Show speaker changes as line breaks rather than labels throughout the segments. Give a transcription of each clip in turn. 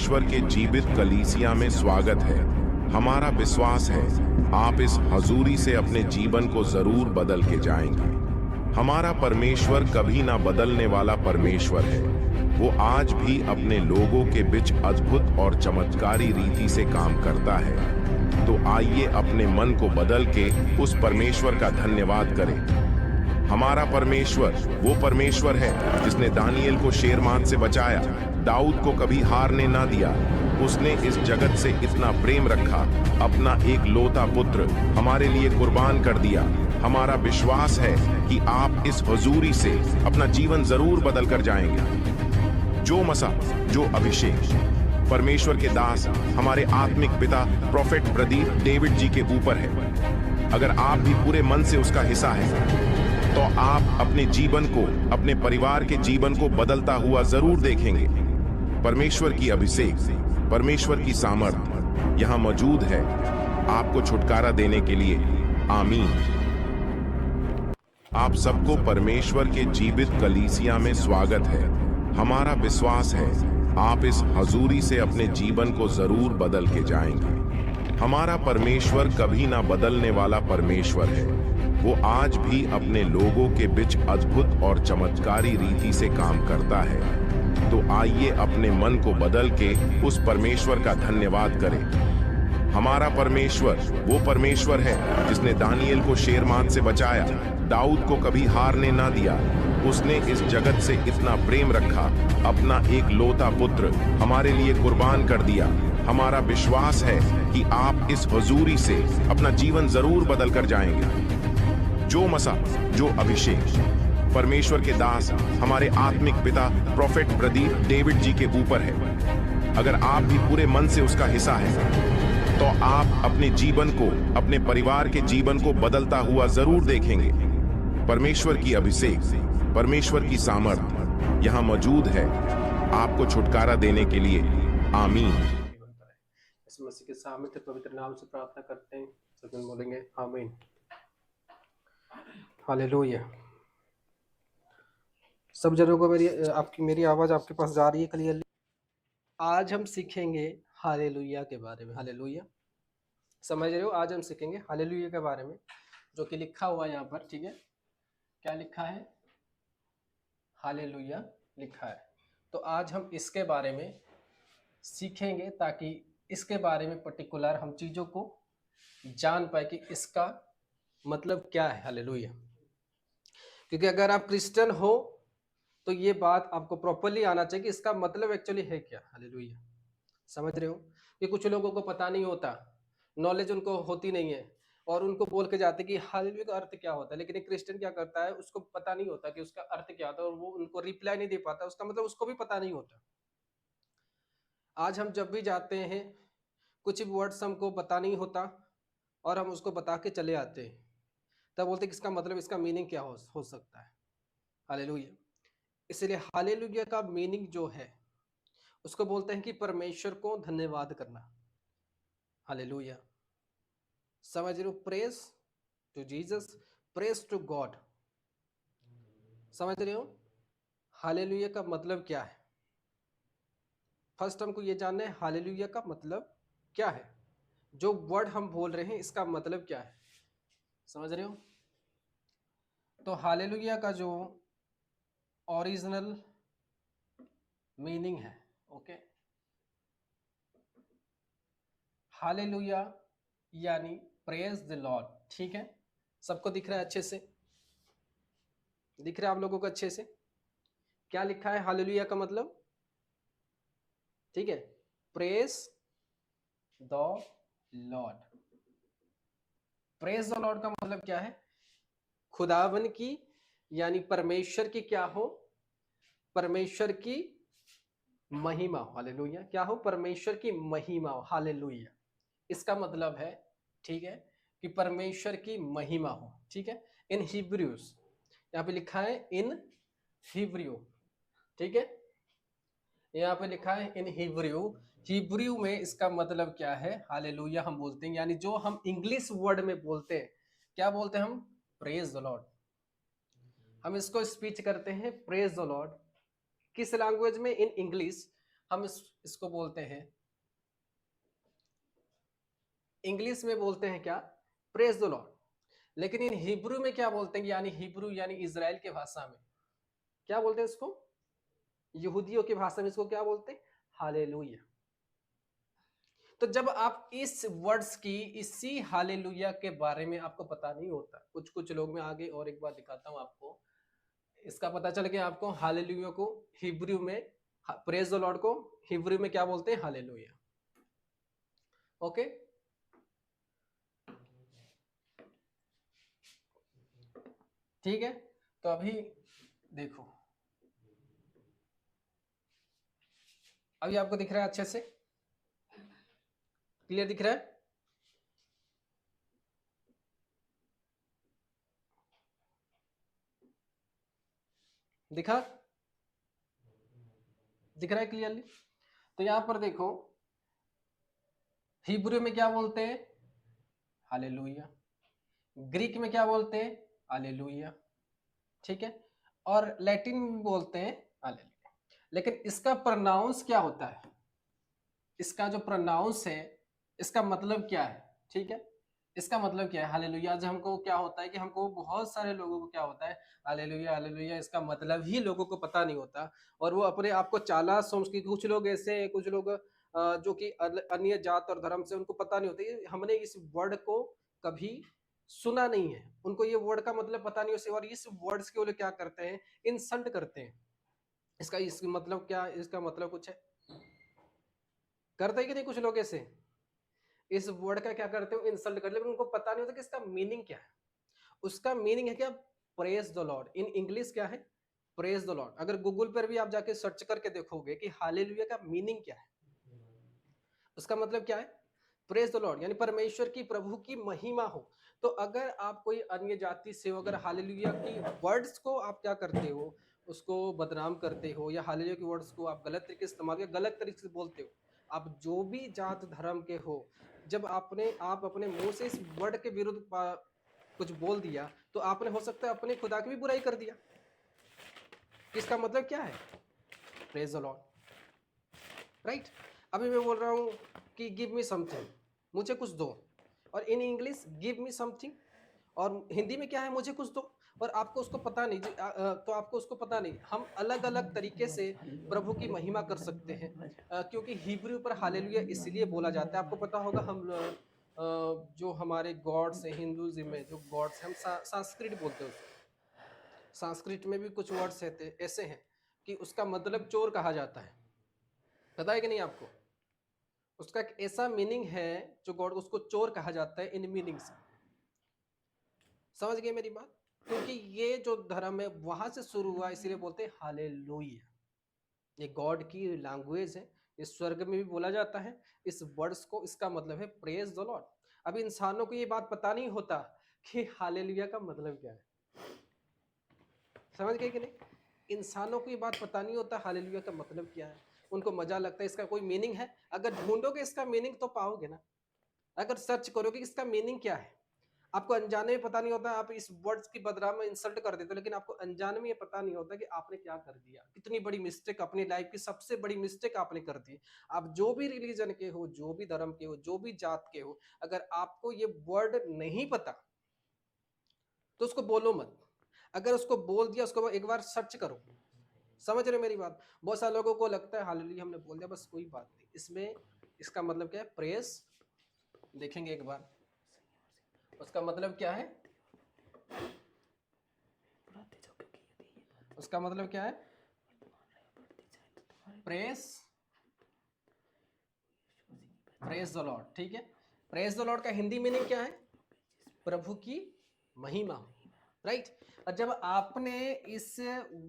परमेश्वर के जीवित कलीसिया में स्वागत है। हमारा विश्वास है आप इस हजूरी से अपने जीवन को जरूर बदल के जाएंगे। हमारा परमेश्वर कभी ना बदलने वाला परमेश्वर है। वो आज भी अपने लोगों के बीच अद्भुत और चमत्कारी रीति से काम करता है। तो आइए अपने मन को बदल के उस परमेश्वर का धन्यवाद करें। हमारा परमेश्वर वो परमेश्वर है जिसने दानिएल को शेरमात से बचाया, दाऊद को कभी हारने ना दिया। उसने इस जगत से इतना प्रेम रखा, अपना एक लौता पुत्र हमारे लिए कुर्बान कर दिया। हमारा विश्वास है कि आप इस हुजूरी से अपना जीवन जरूर बदल कर जाएंगे। जो मसा, जो अभिषेक परमेश्वर के दास हमारे आत्मिक पिता प्रोफेट प्रदीप डेविड जी के ऊपर है, अगर आप भी पूरे मन से उसका हिस्सा है तो आप अपने जीवन को, अपने परिवार के जीवन को बदलता हुआ जरूर देखेंगे। परमेश्वर की अभिषेक, परमेश्वर की सामर्थ यहां मौजूद है आपको छुटकारा देने के लिए। आमीन। आप सबको परमेश्वर के जीवित कलीसिया में स्वागत है। हमारा विश्वास है आप इस हजूरी से अपने जीवन को जरूर बदल के जाएंगे। हमारा परमेश्वर कभी ना बदलने वाला परमेश्वर है। वो आज भी अपने लोगों के बीच अद्भुत और चमत्कारी रीति से काम करता है। तो आइए अपने मन को बदल के उस परमेश्वर का धन्यवाद करें। हमारा परमेश्वर वो परमेश्वर है जिसने दानिएल को शेरमात से बचाया, दाऊद को कभी हारने ना दिया। उसने इस जगत से इतना प्रेम रखा, अपना एक लौता पुत्र हमारे लिए कुर्बान कर दिया। हमारा विश्वास है कि आप इस हुजूरी से अपना जीवन जरूर बदल कर जाएंगे। जो मसा, जो अभिषेक परमेश्वर के दास हमारे आत्मिक पिता प्रोफेट प्रदीप डेविड जी के ऊपर है, अगर आप भी पूरे मन से उसका हिस्सा है तो आप अपने जीवन को, अपने परिवार के जीवन को बदलता हुआ जरूर देखेंगे। परमेश्वर की अभिषेक, परमेश्वर की सामर्थ यहां मौजूद है आपको छुटकारा देने के लिए। आमीन।
इस मसीह के सामर्थ्य पवित्र नाम से प्रार्थना करते हैं, सब लोग बोलेंगे आमीन। हालेलुया। सब जनों को मेरी आवाज आपके पास जा रही है क्लियरली? आज हम सीखेंगे हालेलुया के बारे में। हालेलुया, समझ रहे हो? आज हम सीखेंगे हालेलुया के बारे में, जो कि लिखा हुआ है यहाँ पर। ठीक है, क्या लिखा है? हालेलुया लिखा है। तो आज हम इसके बारे में सीखेंगे ताकि इसके बारे में पर्टिकुलर हम चीजों को जान पाए कि इसका मतलब क्या है। हालेलुया। क्योंकि अगर आप क्रिश्चियन हो तो ये बात आपको प्रॉपरली आना चाहिए कि इसका मतलब एक्चुअली है क्या। हालेलुया, समझ रहे हो? कि कुछ लोगों को पता नहीं होता, नॉलेज उनको होती नहीं है, और उनको बोल के जाते कि हालेलुया का अर्थ क्या होता है। लेकिन एक क्रिश्चियन क्या करता है, उसको पता नहीं होता कि उसका अर्थ क्या होता है, और वो उनको रिप्लाई नहीं दे पाता, उसका मतलब उसको भी पता नहीं होता। आज हम जब भी जाते हैं, कुछ वर्ड्स हमको पता नहीं होता और हम उसको बता के चले आते हैं, तब बोलते कि इसका मतलब, इसका मीनिंग क्या हो सकता है। हालेलुया। इसलिए हालेलुया का मीनिंग जो है उसको बोलते हैं कि परमेश्वर को धन्यवाद करना। हालेलुया, समझ रहे हो? Praise to Jesus, praise to God. समझ रहे हो? हालेलुया का मतलब क्या है? फर्स्ट हमको ये जानना है हालेलुया का मतलब क्या है। जो वर्ड हम बोल रहे हैं इसका मतलब क्या है, समझ रहे हो? तो हालेलुया का जो ओरिजिनल मीनिंग है, ओके, हालेलुया यानी प्रेज द लॉर्ड। ठीक है, सबको दिख रहा है? अच्छे से दिख रहा है आप लोगों को? अच्छे से क्या लिखा है हालेलुया का मतलब? ठीक है, praise the Lord. Praise the Lord का मतलब क्या है? खुदावन की, यानी परमेश्वर की क्या हो? परमेश्वर की महिमा हो। हालेलुया, क्या हो? परमेश्वर की महिमा हो। हालेलुया, इसका मतलब है, ठीक है, कि परमेश्वर की महिमा हो। ठीक है, इन हिब्रूज यहाँ पे लिखा है इन हिब्रू। ठीक है, यहाँ पे लिखा है इन हिब्रू। हिब्रू में इसका मतलब क्या है? हालेलुया हम बोलते हैं, यानी जो हम इंग्लिश वर्ड में बोलते हैं, क्या बोलते हैं हम? Praise the Lord. हम इसको स्पीच करते हैं प्रेज द लॉर्ड। किस लैंग्वेज में? In English. हम इसको बोलते हैं, इंग्लिश में बोलते हैं क्या, प्रेज द लॉर्ड, लेकिन इन हिब्रू में क्या बोलते हैं, यानी हिब्रू यानी इजराइल की भाषा में क्या बोलते हैं इसको, यहूदियों की भाषा में इसको क्या बोलते हैं, हालेलुया। तो जब आप इस वर्ड्स की, इसी हालेलुया के बारे में आपको पता नहीं होता, कुछ कुछ लोग, मैं आगे और एक बार दिखाता हूं आपको, इसका पता चल गया आपको, हालेलुया को हिब्रू में, प्रेज द लॉर्ड को हिब्रू में क्या बोलते हैं, हालेलुया। ओके, ठीक है। तो अभी देखो, अभी आपको दिख रहा है अच्छे से, क्लियर दिख रहा है, दिखा, दिख रहा है क्लियरली। तो यहां पर देखो, हिब्रू में क्या बोलते हैं, हालेलुया, ग्रीक में क्या बोलते हैं, हालेलुया, ठीक है, और लैटिन में बोलते हैं हालेलुया। लेकिन इसका प्रोनाउंस क्या होता है, इसका जो प्रोनाउंस है, इसका मतलब क्या है, ठीक है, इसका मतलब क्या है हालेलुया। आज हमको क्या होता है कि हमको, बहुत सारे लोगों को क्या होता है, हालेलुया हालेलुया इसका मतलब ही लोगों को पता नहीं होता, और वो अपने आप को चालाक समझ के, कुछ लोग ऐसे हैं, कुछ लोग जो कि अन्य जात और धर्म से, उनको पता नहीं होता, हमने इस वर्ड को कभी सुना नहीं है, उनको ये वर्ड का मतलब पता नहीं होता, और इस वर्ड्स के वो लोग क्या करते हैं, इंसल्ट करते हैं। इसका मतलब क्या, इसका मतलब कुछ है, करते हैं कि नहीं कुछ लोग ऐसे, इस वर्ड का क्या करते हो, इंसल्ट करते, लेकिन उनको पता नहीं होता कि इसका मीनिंग क्या है। उसका मीनिंग है क्या, praise the Lord, in English क्या है, प्रेज द लॉर्ड। अगर गूगल पर भी आप जाके सर्च करके देखोगे कि हालेलुया का मीनिंग क्या है, उसका मतलब क्या है, प्रेज द लॉर्ड, यानी परमेश्वर की, प्रभु की महिमा हो। तो अगर आप कोई अन्य जाति से हो, अगर हालेलुया की वर्ड्स को आप क्या करते हो, उसको बदनाम करते हो, या हालेलुया की वर्ड्स को आप गलत तरीके से इस्तेमाल, या गलत तरीके से बोलते हो, आप जो भी जात धर्म के हो, जब आप अपने मुंह से इस वर्ड के विरुद्ध कुछ बोल दिया, तो आपने हो सकता है अपने खुदा की भी बुराई कर दिया। इसका मतलब क्या है, प्रेज द लॉर्ड, राइट। अभी मैं बोल रहा हूं कि गिव मी समथिंग, मुझे कुछ दो, और in English give me something, और हिंदी में क्या है, मुझे कुछ दो, और आपको उसको पता नहीं, तो आपको उसको पता नहीं। हम अलग अलग तरीके से प्रभु की महिमा कर सकते हैं, क्योंकि हिब्रू पर हालेलुया इसलिए बोला जाता है, आपको पता होगा, हम जो हमारे गॉड्स हैं हिंदुइज्म में, जो गॉड्स हम संस्कृत बोलते हैं उसको, संस्कृत में भी कुछ वर्ड्स ऐसे हैं कि उसका मतलब चोर कहा जाता है, पता है कि नहीं आपको, उसका एक ऐसा मीनिंग है, जो गॉड, उसको चोर कहा जाता है इन मीनिंग से, समझ गए मेरी बात। क्योंकि ये जो धर्म है वहां से शुरू हुआ, इसीलिए बोलते हैं हालेलुया, ये गॉड की लैंग्वेज है, इस स्वर्ग में भी बोला जाता है इस वर्ड्स को, इसका मतलब है प्रेज द लॉर्ड। अब इंसानों को ये बात पता नहीं होता कि हालेलुया का मतलब क्या है, समझ गए कि नहीं, इंसानों को ये बात पता नहीं होता हालेलुया का मतलब क्या है, उनको मजा लगता है इसका कोई मीनिंग है, अगर ढूंढोगे इसका मीनिंग तो पाओगे ना, अगर सर्च करोगे इसका मीनिंग क्या है, आपको अनजाने में पता नहीं होता, आप इस वर्ड्स की बदनाम में इंसल्ट कर देते हो, लेकिन आपको अनजाने में ये पता नहीं होता कि आपने क्या कर दिया, कितनी बड़ी मिस्टेक, अपनी लाइफ की सबसे बड़ी मिस्टेक आपने कर दी। आप जो भी रिलीजन के हो, जो भी धर्म के हो, जो भी जात के हो, अगर आपको ये वर्ड नहीं पता तो उसको बोलो मत, अगर उसको बोल दिया उसको एक बार सर्च करो, समझ रहे हो मेरी बात। बहुत सारे लोगों को लगता है हालेलुया हमने बोल दिया बस, कोई बात नहीं, इसमें इसका मतलब क्या है, प्रेस देखेंगे एक बार, उसका मतलब क्या है, उसका मतलब क्या है, प्रेस, प्रेस द लॉर्ड, ठीक है। प्रेस द लॉर्ड का हिंदी मीनिंग क्या है, प्रभु की महिमा, राइट। और जब आपने इस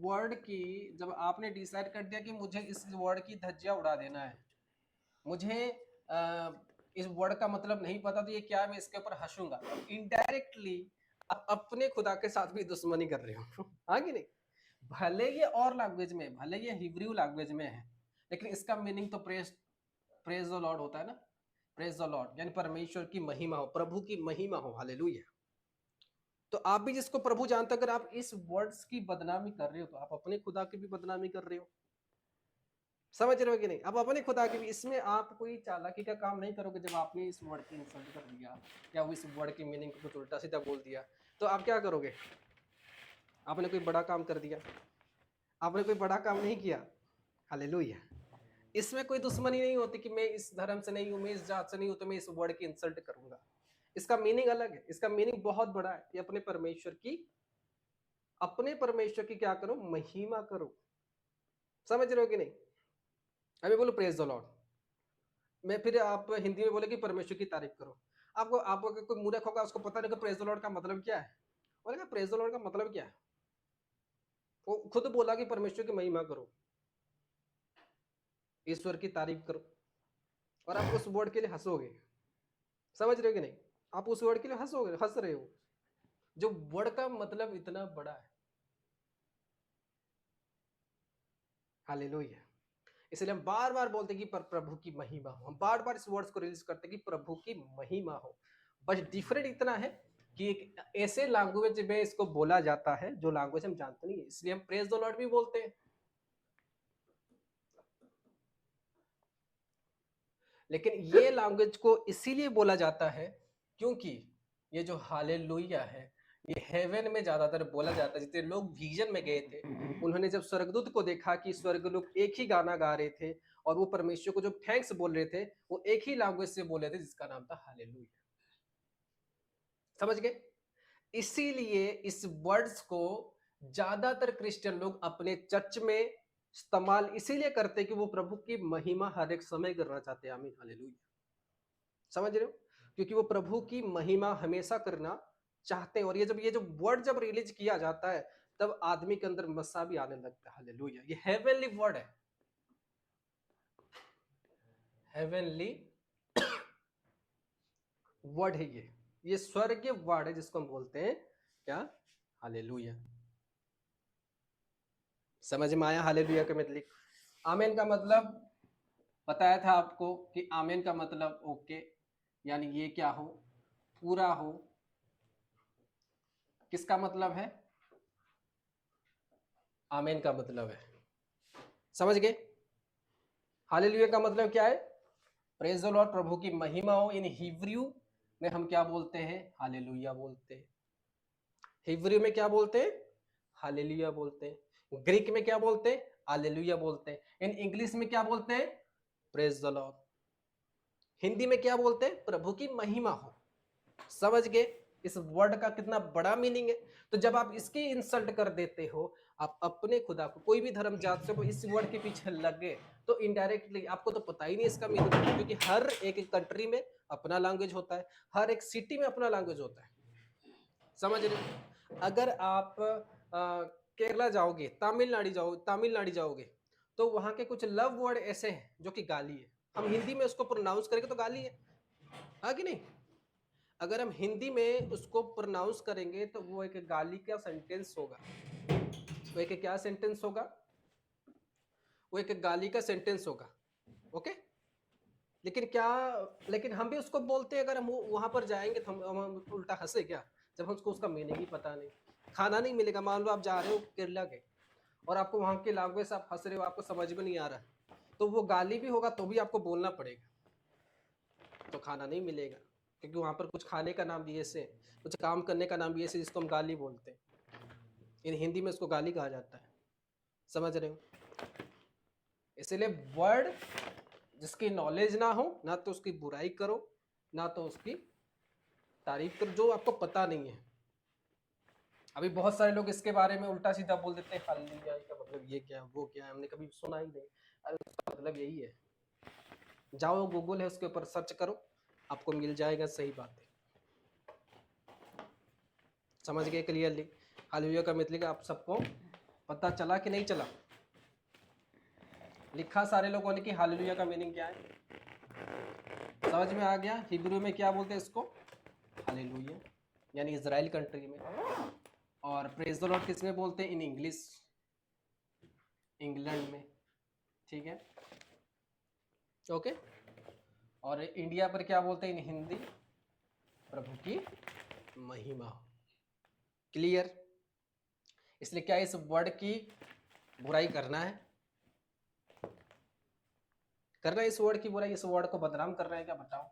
वर्ड की, जब आपने डिसाइड कर दिया कि मुझे इस वर्ड की धज्जियां उड़ा देना है, मुझे इस वर्ड का मतलब नहीं पता, तो ये क्या है, मैं इसके ऊपर हंसूंगा, इनडायरेक्टली आप अपने खुदा के साथ भी दुश्मनी कर रहे हो हाँ कि नहीं, भले ये और लैंग्वेज में, भले ये हिब्रू लैंग्वेज में है, लेकिन इसका मीनिंग तो प्रेज, प्रेज द लॉर्ड होता है ना, प्रेज द लॉर्ड यानी परमेश्वर की महिमा हो, प्रभु की महिमा हो, हालेलुया। तो आप भी जिसको प्रभु जानते, अगर आप इस वर्ड्स की बदनामी कर रहे हो, तो आप अपने खुदा की भी बदनामी कर रहे हो, समझ रहे हो कि नहीं? अब अपने खुदा की भी इसमें आप कोई चालाकी का काम नहीं करोगे। जब आपने इस वर्ड की इंसल्ट कर दिया या वो इस वर्ड की मीनिंग को कुछ उल्टा सीधा बोल दिया, तो आप क्या करोगे? आपने कोई बड़ा काम कर दिया? आपने कोई बड़ा काम नहीं किया। हालेलुया। इसमें कोई दुश्मनी नहीं होती कि मैं इस धर्म से नहीं हूं, मैं इस जात से नहीं हूं, तो मैं इस वर्ड की इंसल्ट करूंगा। इसका मीनिंग अलग है, इसका मीनिंग बहुत बड़ा है कि अपने परमेश्वर की क्या करो? महिमा करो। समझ रहे हो कि नहीं? अभी बोलो प्रेज द लॉर्ड, मैं फिर आप हिंदी में बोले कि परमेश्वर की तारीफ करो। आपको अगर कोई मूर्ख होगा, उसको पता नहीं कि प्रेज द लॉर्ड का मतलब क्या है, बोलेगा प्रेज द लॉर्ड का मतलब क्या है? वो खुद बोला कि परमेश्वर की महिमा करो, ईश्वर की तारीफ करो, और आप उस वर्ड के लिए हंसोगे। समझ रहे हो कि नहीं? आप उस वर्ड के लिए हंसोगे, हंस रहे हो, जो वर्ड का मतलब इतना बड़ा है। हालेलुया। इसलिए हम बार बार बोलते हैं कि प्रभु की महिमा हो, हम बार बार इस वर्ड्स को रिलीज करते हैं कि प्रभु की महिमा हो। बस डिफरेंट इतना है कि एक ऐसे लैंग्वेज में इसको बोला जाता है जो लैंग्वेज हम जानते नहीं है, इसलिए हम प्रेज द लॉर्ड भी बोलते हैं। लेकिन ये लैंग्वेज को इसीलिए बोला जाता है क्योंकि ये जो हालेलुया है, ये हेवन में ज्यादातर बोला जाता है। जितने लोग विजन में गए थे, उन्होंने जब स्वर्गदूत को देखा कि स्वर्ग लोग एक ही गाना गा रहे थे और वो परमेश्वर को जो थैंक्स बोल रहे थे, वो एक ही लैंग्वेज से बोल रहे थे जिसका नाम था हालेलुया। समझ गए? इसीलिए इस वर्ड्स को ज्यादातर क्रिश्चियन लोग अपने चर्च में इस्तेमाल इसीलिए करते कि वो प्रभु की महिमा हर एक समय करना चाहते हैं। आमीन हालेलुया। समझ रहे हो? क्योंकि वो प्रभु की महिमा हमेशा करना चाहते हैं। और ये जो वर्ड जब रिलीज किया जाता है, तब आदमी के अंदर मस्सा भी आने लगता है। हालेलुया। ये हेवनली वर्ड है, हेवनली वर्ड है। ये स्वर्गीय वर्ड है जिसको हम बोलते हैं क्या? हालेलुया। समझ में आया हालेलुया का मतलब? आमेन का मतलब बताया था आपको कि आमेन का मतलब ओके, यानी ये क्या हो? पूरा हो। किसका मतलब है? आमेन का मतलब है। समझ गए? हालेलुया का मतलब क्या है? प्रेज द लॉर्ड, प्रभु की महिमा हो। इन हिब्रू में हम क्या बोलते हैं? हालेलुया बोलते हैं। हिब्रू में क्या बोलते हैं? हालेलुया बोलते हैं। ग्रीक में क्या बोलते हैं? हालेलुया बोलते हैं। इन इंग्लिश में क्या बोलते हैं? Praise the Lord. हिंदी में क्या बोलते हैं? प्रभु की महिमा हो। समझ गए इस वर्ड का कितना बड़ा मीनिंग है? तो जब आप इसकी इंसल्ट कर देते हो, आप अपने खुदा को, कोई भी धर्म जात से इस वर्ड के पीछे लगे, तो इनडायरेक्टली आपको तो पता ही नहीं इसका मीनिंग, क्योंकि हर एक कंट्री में अपना लैंग्वेज होता है, हर एक सिटी में अपना लैंग्वेज होता है। समझ रहे हो? अगर आप केरला जाओगे, तमिलनाडु जाओगे, तो वहां के कुछ लव वर्ड ऐसे हैं जो कि गाली है। हम हिंदी में उसको प्रोनाउंस करेंगे तो गाली है, हाँ कि नहीं? अगर हम हिंदी में उसको प्रोनाउंस करेंगे तो वो एक गाली का सेंटेंस होगा। वो एक क्या सेंटेंस होगा? वो एक गाली का सेंटेंस होगा। ओके? लेकिन हम भी उसको बोलते हैं। अगर हम वहां पर जाएंगे तो हम उल्टा हंसे क्या, जब हमको उसका मीनिंग ही पता नहीं। खाना नहीं मिलेगा, मान लो आप जा रहे हो केरला के और आपको वहां की लैंग्वेज आप हंस रहे हो, आपको समझ में नहीं आ रहा, तो वो गाली भी होगा तो भी आपको बोलना पड़ेगा, तो खाना नहीं मिलेगा। क्योंकि वहां पर कुछ खाने का नाम भी ऐसे, कुछ काम करने का नाम भी ऐसे जिसको हम गाली बोलते हैं। इन हिंदी में उसको गाली कहा जाता है। समझ रहे हो? इसलिए वर्ड जिसकी नॉलेज ना हो, ना तो उसकी बुराई करो, ना तो उसकी तारीफ करो, जो आपको पता नहीं है। अभी बहुत सारे लोग इसके बारे में उल्टा सीधा बोल देते हैं, हालेलुया का मतलब ये क्या, वो क्या, हमने कभी सुना ही नहीं। अरे उसका मतलब यही है। जाओ गूगल है, उसके ऊपर सर्च करो, आपको मिल जाएगा। सही बात है। समझ गए क्लियरली? हालेलुया का मतलब आप सबको पता चला कि नहीं चला? लिखा सारे लोगों ने कि हालेलुया का मीनिंग क्या है, समझ में आ गया? हिब्रू में क्या बोलते हैं इसको? हालेलुया, यानी इजराइल कंट्री में। और प्रेज द लॉर्ड किस में बोलते हैं? इन इंग्लिश, इंग्लैंड में। ठीक है, ओके। और इंडिया पर क्या बोलते हैं? इन हिंदी, प्रभु की महिमा। क्लियर? इसलिए क्या इस वर्ड की बुराई करना है? कर रहे हैं इस वर्ड की बुराई, इस वर्ड को बदनाम कर रहे हैं क्या, बताओ?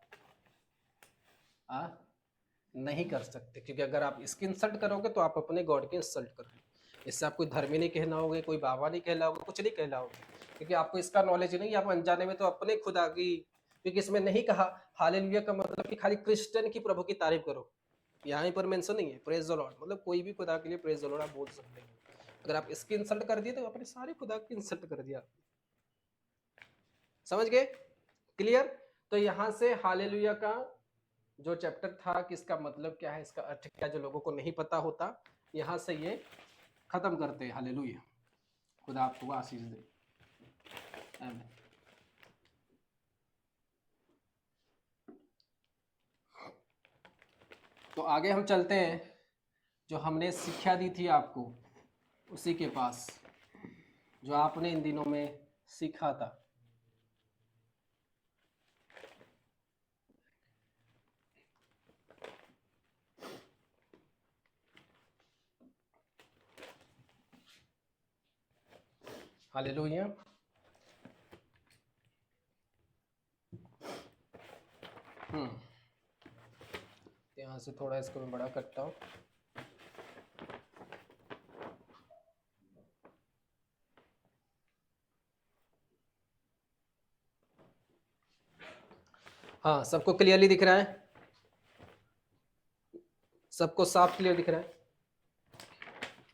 नहीं कर सकते, क्योंकि अगर आप इसकी इंसल्ट करोगे तो आप अपने गॉड की इंसल्ट कर रहे हो। इससे आप कोई धर्मी नहीं कहलाओगे, कोई बाबा नहीं कहलाओगे, कुछ नहीं कहलाओगे, क्योंकि आपको इसका नॉलेज नहीं, आप अनजाने में तो अपने खुदा की, क्योंकि इसमें नहीं कहा हालेलुया का मतलब कि खाली क्रिश्चियन की प्रभु की तारीफ करो, यहाँ पर मेंशन नहीं है प्रेज द लॉर्ड, मतलब कोई भी खुदा के लिए प्रेज द लॉर्ड आप बोल सकते हैं। अगर आप इसकी इंसल्ट कर दिए तो अपने सारे खुदा की इंसल्ट कर दिया। समझ गए? क्लियर? तो यहां से हालेलुया का जो चैप्टर था कि इसका मतलब क्या है, इसका अर्थ क्या, जो लोगों को नहीं पता होता, यहां से ये खत्म करते हैं। हालेलुया, खुदा आपको आशीष दे। आमीन। तो आगे हम चलते हैं, जो हमने शिक्षा दी थी आपको उसी के पास, जो आपने इन दिनों में सीखा था। हालेलुया। यहाँ से थोड़ा इसको मैं बड़ा करता हूँ। हाँ, सबको क्लियरली दिख रहा है? सबको साफ क्लियर दिख रहा है?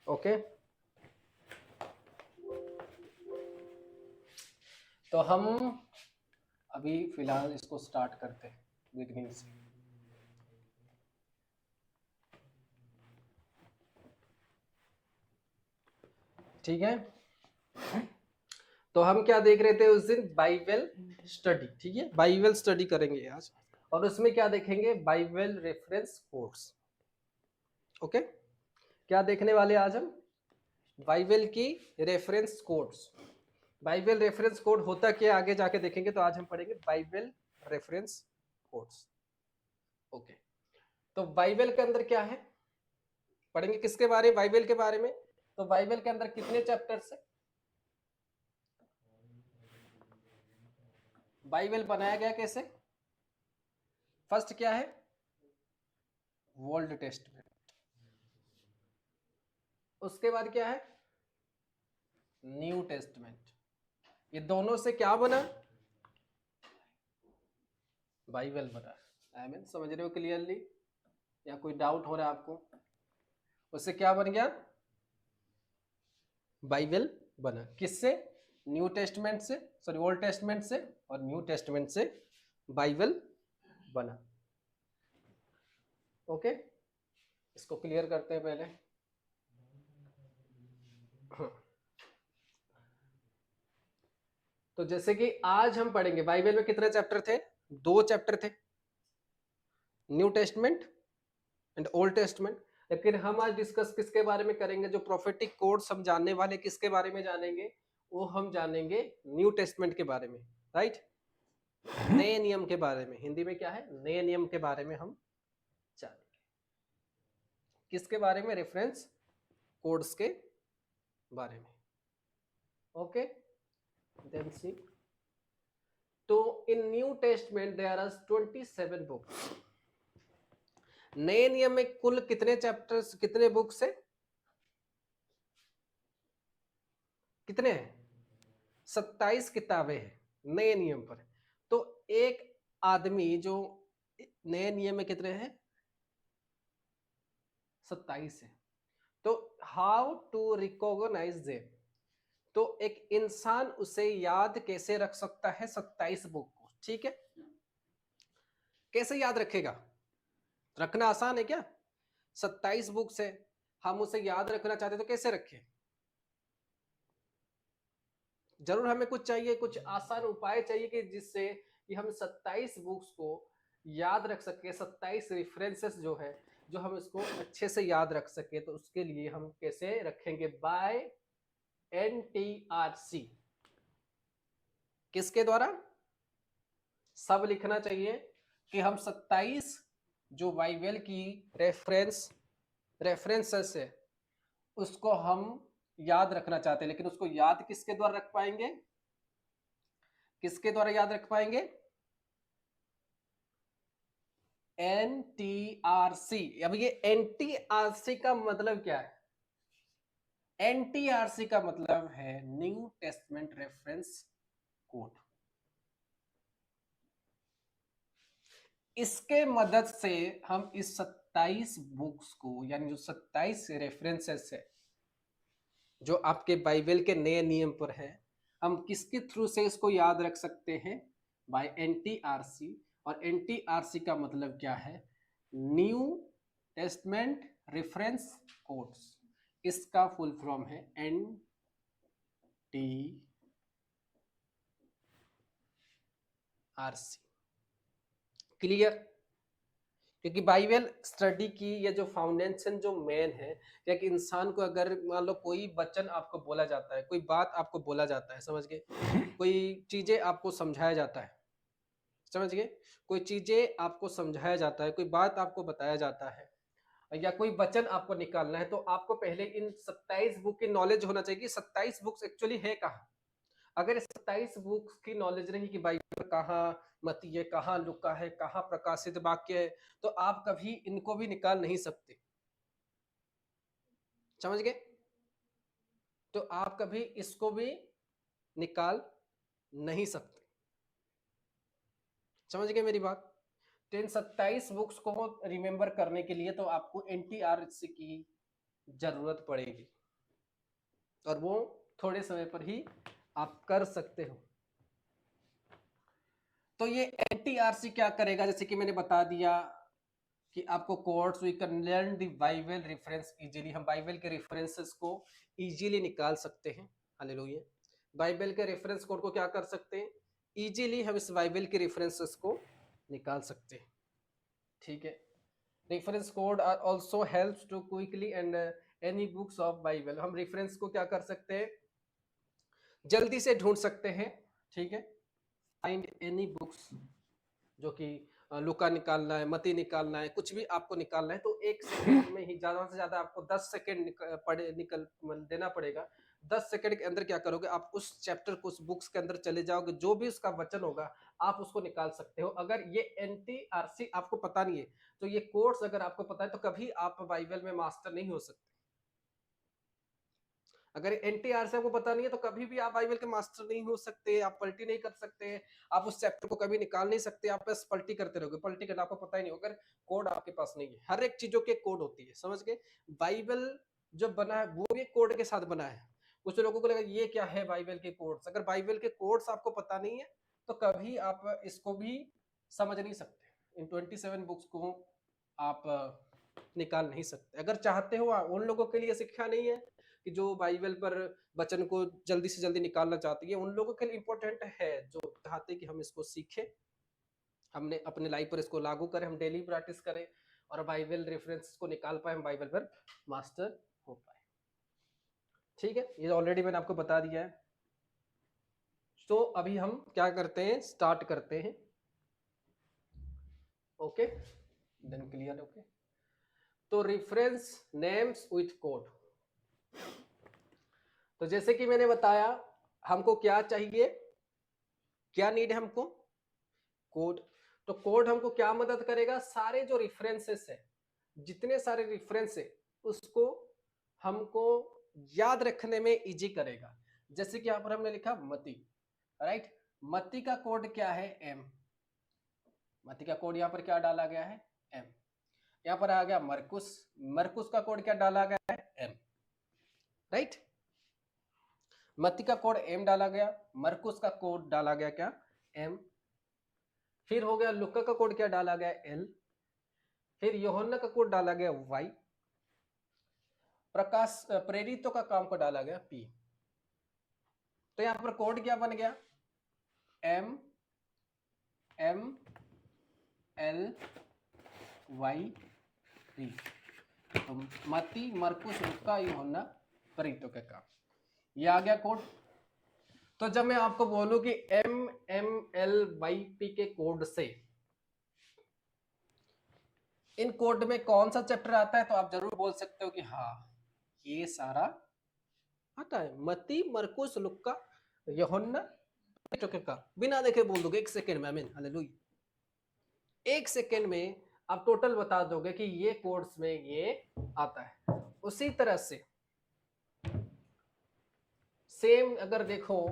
ओके। तो हम अभी फिलहाल इसको स्टार्ट करते हैं बिगनिंग से। ठीक है, तो हम क्या देख रहे थे उस दिन? Bible study. ठीक है, बाइबल स्टडी करेंगे आज, और उसमें क्या देखेंगे? Bible reference codes. ओके, क्या देखने वाले आज हम? बाइबल की reference codes. Bible reference code होता क्या, आगे जाके देखेंगे। तो आज हम पढ़ेंगे बाइबल रेफरेंस कोड्स। ओके, तो बाइबल के अंदर क्या है पढ़ेंगे, किसके बारे में? बाइबल के बारे में। तो बाइबल के अंदर कितने चैप्टर्स है? बाइबल बनाया गया कैसे? फर्स्ट क्या है? Old testament. उसके बाद क्या है? New testament. ये दोनों से क्या बना? बाइबल बना। आमीन। समझ रहे हो क्लियरली, या कोई डाउट हो रहा है आपको? उससे क्या बन गया? बाइबल बना। किससे? न्यू टेस्टमेंट से, सॉरी ओल्ड टेस्टमेंट से, और न्यू टेस्टमेंट से बाइबल बना। ओके, इसको क्लियर करते हैं पहले। तो जैसे कि आज हम पढ़ेंगे, बाइबल में कितने चैप्टर थे? 2 चैप्टर थे, new testament and old testament. लेकिन हम आज डिस्कस किसके बारे में करेंगे? जो प्रोफेटिक कोड्स हम जानने वाले, किसके बारे में जानेंगे? वो हम जानेंगे न्यू टेस्टमेंट के बारे में, राइट? नए नियम के बारे में। हिंदी में क्या है? नए नियम के बारे में हम जानेंगे। किसके बारे में? रेफरेंस कोड्स के बारे में। Okay, then see. तो in New Testament there are 27 books. नए नियम में कुल कितने चैप्टर्स, कितने बुक्स है? कितने हैं? 27 किताबें हैं नए नियम पर। तो एक आदमी जो नए नियम में कितने हैं? 27 है। तो हाउ टू रिकॉग्नाइज देम? तो एक इंसान उसे याद कैसे रख सकता है 27 बुक को? ठीक है, कैसे याद रखेगा? रखना आसान है क्या? 27 बुक्स है, हम उसे याद रखना चाहते तो कैसे रखें? जरूर हमें कुछ चाहिए, कुछ आसान उपाय चाहिए कि जिससे कि हम 27 बुक्स को याद रख सके, 27 रेफरेंसेस जो है, जो हम इसको अच्छे से याद रख सके। तो उसके लिए हम कैसे रखेंगे? By NTRC। किसके द्वारा? सब लिखना चाहिए कि हम 27 जो बाइबल की रेफरेंसेस है उसको हम याद रखना चाहते हैं। लेकिन उसको याद किसके द्वारा रख पाएंगे? किसके द्वारा याद रख पाएंगे? NTRC। अब ये NTRC का मतलब क्या है? NTRC का मतलब है न्यू टेस्टमेंट रेफरेंस कोड। इसके मदद से हम इस 27 बुक्स को, यानी जो 27 रेफरेंसेस है जो आपके बाइबल के नए नियम पर है, हम किसके थ्रू से इसको याद रख सकते हैं? Bye NTRC। और NTRC का मतलब क्या है? New testament reference codes. इसका फुल फॉर्म है NTRC। क्लियर? क्योंकि बाइबल स्टडी की ये जो फाउंडेशन जो मेन है, कि एक इंसान को अगर मान लो कोई वचन आपको बोला जाता है, कोई बात आपको बोला जाता है, समझ गए, कोई चीजें आपको समझाया जाता है, समझ गए, कोई चीजें आपको समझाया जाता है, कोई बात आपको बताया जाता है, या कोई वचन आपको निकालना है, तो आपको पहले इन 27 बुक की नॉलेज होना चाहिए कि 27 बुक्स एक्चुअली है कहाँ। अगर 27 बुक्स की नॉलेज नहीं कि बाइबल कहाँ, मत्ती है कहाँ, लूका है कहाँ, प्रकाशित वाक्य है, तो आप कभी इनको भी निकाल नहीं सकते, समझ गए? तो आप कभी इसको भी निकाल नहीं सकते, समझ गए मेरी बात? तो इन 27 बुक्स को रिमेंबर करने के लिए तो आपको NTRC की जरूरत पड़ेगी, और वो थोड़े समय पर ही आप कर सकते हो। तो ये NTRC क्या करेगा? जैसे कि मैंने बता दिया कि आपको codes, we can learn the Bible reference easily. हम बाइबल के रेफरेंसेस को इजीली निकाल सकते हैं। हालेलुया। बाइबल के रेफरेंस कोड को क्या कर सकते हैं? इजीली हम इस बाइबल के रेफरेंसेस को निकाल सकते हैं, ठीक है। Reference code also helps to quickly and any books of Bible. हम रेफरेंस को क्या कर सकते हैं? जल्दी से ढूंढ सकते हैं, ठीक है। फाइंड एनी बुक्स, जो कि लुका निकालना है, मती निकालना है, कुछ भी आपको निकालना है, तो 1 सेकंड में ही, ज्यादा से ज्यादा आपको 10 सेकंड निकल देना पड़ेगा। 10 सेकंड के अंदर क्या करोगे? आप उस चैप्टर को, उस बुक्स के अंदर चले जाओगे, जो भी उसका वचन होगा आप उसको निकाल सकते हो। अगर ये NTRC आपको पता नहीं है, तो ये कोर्स अगर आपको पता है, तो कभी आप बाइबल में मास्टर नहीं हो सकते। अगर NTRC आपको पता नहीं है, तो कभी भी आप बाइबल के मास्टर नहीं हो सकते, आप पलटी नहीं कर सकते, आप उस चैप्टर को कभी निकाल नहीं सकते, आप बस पलटी करते रहोगे। पलटी करना आपको पता ही नहीं, अगर कोड आपके पास नहीं है। हर एक चीजों के कोड होती है, समझ गए? बाइबल जो बना है वो भी कोड के साथ बना है। कुछ लोगों को लगा ये क्या है बाइबल के कोड्स। अगर बाइबल के कोड्स आपको पता नहीं है, तो कभी आप इसको भी समझ नहीं सकते। इन 27 बुक्स को आप निकाल नहीं सकते। अगर चाहते हो, उन लोगों के लिए शिक्षा नहीं है कि जो बाइबल पर वचन को जल्दी से जल्दी निकालना चाहती है, उन लोगों के लिए इंपॉर्टेंट है जो चाहते कि हम इसको सीखें, हमने अपने लाइफ पर इसको लागू करें, हम डेली प्रैक्टिस करें और बाइबल रेफरेंस को निकाल पाए, हम बाइबल पर मास्टर हो पाए, ठीक है। ये ऑलरेडी मैंने आपको बता दिया है। तो अभी हम क्या करते हैं? स्टार्ट करते हैं। Okay, then clear? ओके, तो रेफरेंस नेम्स विथ कोड। तो जैसे कि मैंने बताया, हमको क्या चाहिए, क्या नीड है हमको? कोड। तो कोड हमको क्या मदद करेगा? सारे जो रेफरेंसेस है, जितने सारे रेफरेंस है, उसको हमको याद रखने में इजी करेगा। जैसे कि यहां पर हमने लिखा मती, राइट। मती का कोड क्या है? M। मती का कोड यहां पर क्या डाला गया है? M। यहां पर आ गया मरकुस, मरकुस का कोड क्या डाला गया है? M, right. मती का कोड M डाला गया, मरकुस का कोड डाला गया क्या? M। फिर हो गया लुका का कोड क्या डाला गया? L। फिर यूहन्ना का कोड डाला गया Y। प्रकाश प्रेरितों का काम को डाला गया P। तो यहां पर कोड क्या बन गया? M M L Y P। तो मती, मरकुस, लुका, यूहन्ना, प्रेरितों का काम, ये आ गया कोड। तो जब मैं आपको बोलूं कि MMLYP के कोड से इन कोड में कौन सा चैप्टर आता है, तो आप जरूर बोल सकते हो कि हाँ ये सारा आता है। मत्ती, मरकुस, लुक्का, यूहन्ना, का बिना देखे बोल दोगे 1 सेकंड में, आमीन हालेलुया। 1 सेकंड में आप टोटल बता दोगे कि ये कोड्स में ये आता है। उसी तरह से सेम अगर देखो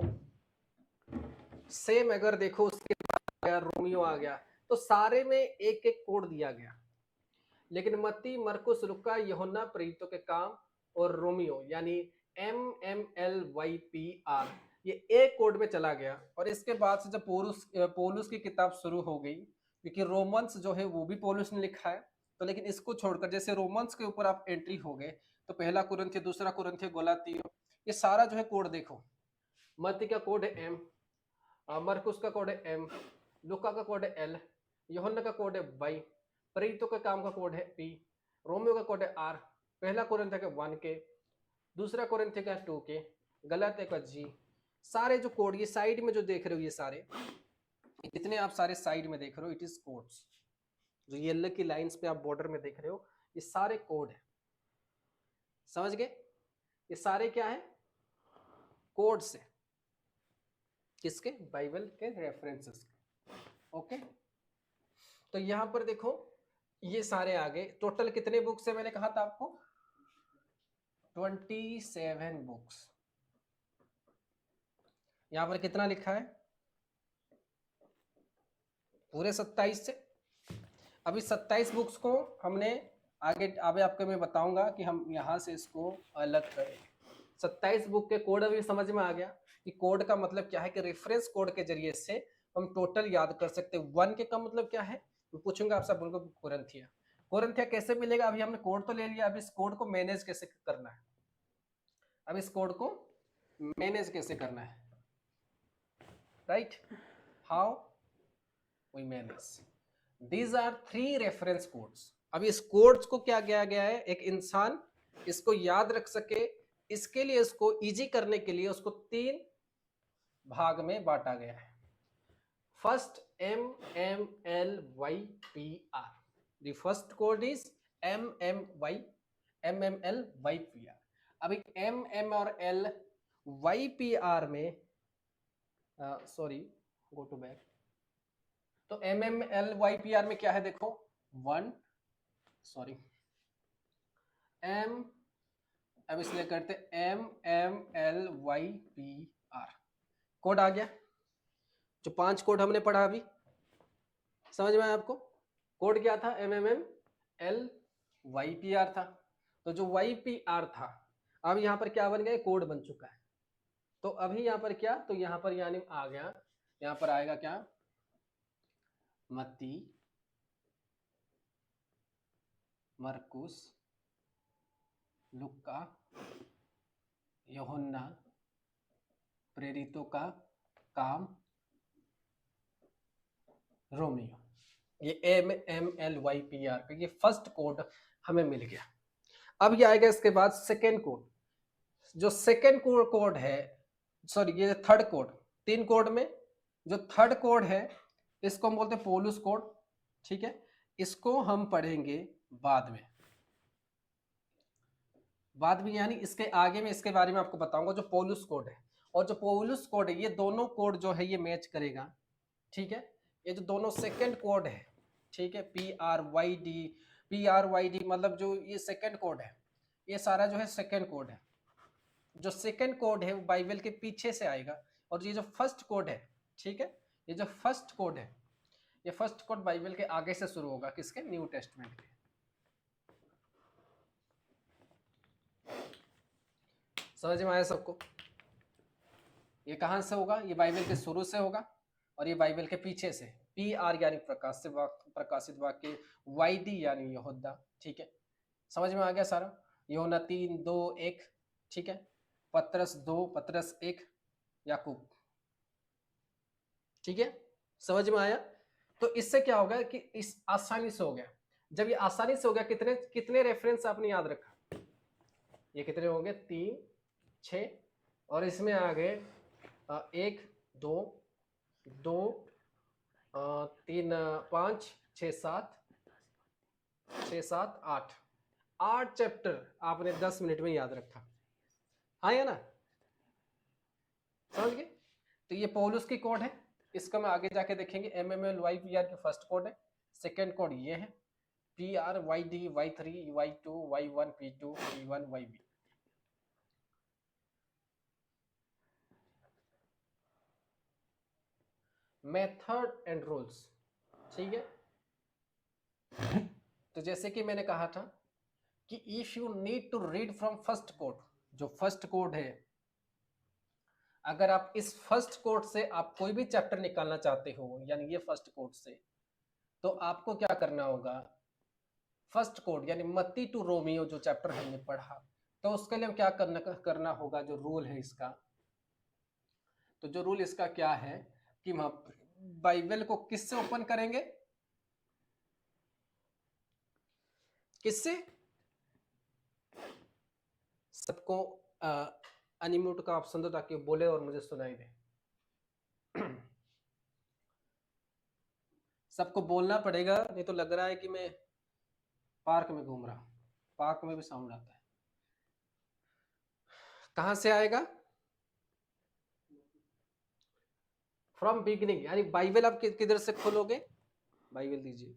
उसके बाद आ गया रोमियो आ गया, तो सारे में एक एक कोड दिया गया। लेकिन मत्ती, मरकुस, लुका, यूहन्ना, प्रेरितों के काम और रोमियो यानी MMLYPR ये एक कोड में चला गया। और इसके बाद से जब पौलुस की किताब शुरू हो गई, क्योंकि रोमन्स जो है वो भी पौलुस ने लिखा है, तो लेकिन इसको छोड़कर जैसे रोमन्स के ऊपर आप एंट्री हो गए तो पहला कुरिन्थियों, दूसरा कुरिन्थियों, गलातियों, ये सारा जो है कोड देखो। मत्ती का कोड है M, मरकुस का कोड है M, लुका का कोड है L, यूहन्ना का कोड है Y, प्रेरितों के काम का कोड है P, रोमियो का कोड है R, पहला कुरिन्थियों का 1K, दूसरा कुरिन्थियों का 2K, गलातियों का G। सारे जो कोड ये साइड में जो देख रहे हो, ये सारे जितने आप सारे साइड में देख रहे हो, इट इज कोड्स। जो येलो की लाइंस पे आप बॉर्डर में देख रहे हो, ये सारे कोड है। समझ गए? ये सारे क्या है? कोड्स है। किसके? बाइबल के रेफरेंसेस के। ओके, तो यहां पर देखो ये सारे आ गए। टोटल कितने बुक्स है मैंने कहा था आपको? 27 बुक्स। यहां पर कितना लिखा है? पूरे 27 से। अभी 27 बुक्स को हमने आगे आपको मैं बताऊंगा कि हम यहां से इसको अलग करें। 27 बुक के कोड अभी समझ में आ गया कि कोड का मतलब क्या है, कि रेफरेंस कोड के जरिए से हम टोटल याद कर सकते हैं। 1 के का मतलब क्या है मैं पूछूंगा आपसे, बोलोगे कोरिन्थिया कैसे मिलेगा? अभी हमने कोड तो ले लिया, अब इस कोड को मैनेज कैसे करना है? अब इस कोड को मैनेज कैसे करना है? Right, how we manage. These are 3 reference codes. अब इस कोड्स को क्या किया गया है, एक इंसान इसको याद रख सके, इसके लिए इसको इजी करने के लिए उसको 3 भाग में बांटा गया है। First MMLYPR, the first code is MMLYPR। अभी MM और LYPR में सॉरी गो टू बैक। तो MMLYPR में क्या है देखो, 1 सॉरी M, अब इसलिए करते MMLYPR कोड आ गया। जो 5 कोड हमने पढ़ा अभी, समझ में आया आपको? कोड क्या था? MMLYPR था। तो जो YPR था, अब यहां पर क्या बन गया? कोड बन चुका है। तो अभी यहां पर क्या, तो यहां पर यानी आ गया, यहां पर आएगा क्या? मत्ती, मरकुस, लुका, यूहन्ना, प्रेरितों का काम, रोमियो। ये MMLYPR का ये फर्स्ट कोड हमें मिल गया। अब ये आएगा इसके बाद सेकेंड कोड। जो सेकेंड कोड है, सॉरी ये थर्ड कोड, 3 कोड में जो थर्ड कोड है इसको हम बोलते हैं पौलुस कोड। ठीक है, इसको हम पढ़ेंगे बाद में यानी इसके आगे में इसके बारे में आपको बताऊंगा। जो पौलुस कोड है और जो पौलुस कोड है, ये दोनों कोड जो है ये मैच करेगा। ठीक है, ये जो दोनों सेकंड कोड है, ठीक है, PRYD मतलब जो ये सेकंड कोड है, ये सारा जो है सेकंड कोड है। जो सेकंड कोड है वो बाइबल के पीछे से आएगा, और ये जो फर्स्ट कोड है, ठीक है, ये जो फर्स्ट कोड है, ये फर्स्ट कोड बाइबल के आगे से शुरू होगा। किसके? न्यू टेस्टमेंट के। समझ में आया सबको? ये कहां से होगा? ये बाइबल के शुरू से होगा, और ये बाइबल के पीछे से। PR यानी प्रकाशित वाक्य, YD यानी यहूदा। ठीक है, समझ में आ गया सारा? यूहन्ना 3:2-1, ठीक है, पतरस 2, पतरस 1, याकूब। ठीक है, समझ में आया? तो इससे क्या होगा कि इस आसानी से हो गया। जब ये आसानी से हो गया, कितने रेफरेंस आपने याद रखा? ये कितने हो गए? 3, 6, और इसमें आ गए 1, 2, 3, 5, 6, 7, 8 चैप्टर आपने 10 मिनट में याद रखा। हाँ या ना? समझ गए? तो ये पॉलुस की कोड है, इसको मैं आगे जाके देखेंगे। MMLYPR की फर्स्ट कोड है। सेकेंड कोड ये है PRYD Y3 Y2 Y1 P2 P1 YB। Method and rules, ठीक है। तो जैसे कि मैंने कहा था कि if you need to read from first code, जो फर्स्ट कोड है, अगर आप इस फर्स्ट कोड से आप कोई भी चैप्टर निकालना चाहते हो, यानी ये फर्स्ट कोड से, तो आपको क्या करना होगा, फर्स्ट कोड यानी मत्ती टू रोमियो जो चैप्टर हमने पढ़ा, तो उसके लिए क्या करना होगा, जो रूल है इसका, तो जो रूल इसका क्या है कि हम बाइबल को किससे ओपन करेंगे, किससे, सबको अनम्यूट का ऑप्शन दो ताकि बोले और मुझे सुनाई दे। सबको बोलना पड़ेगा, नहीं तो लग रहा है कि मैं पार्क में घूम रहा हूं। पार्क में भी साउंड आता है। कहां से आएगा, फ्रॉम बिगिनिंग, यानी बाइबल आप किधर से खोलोगे, बाइबल दीजिए,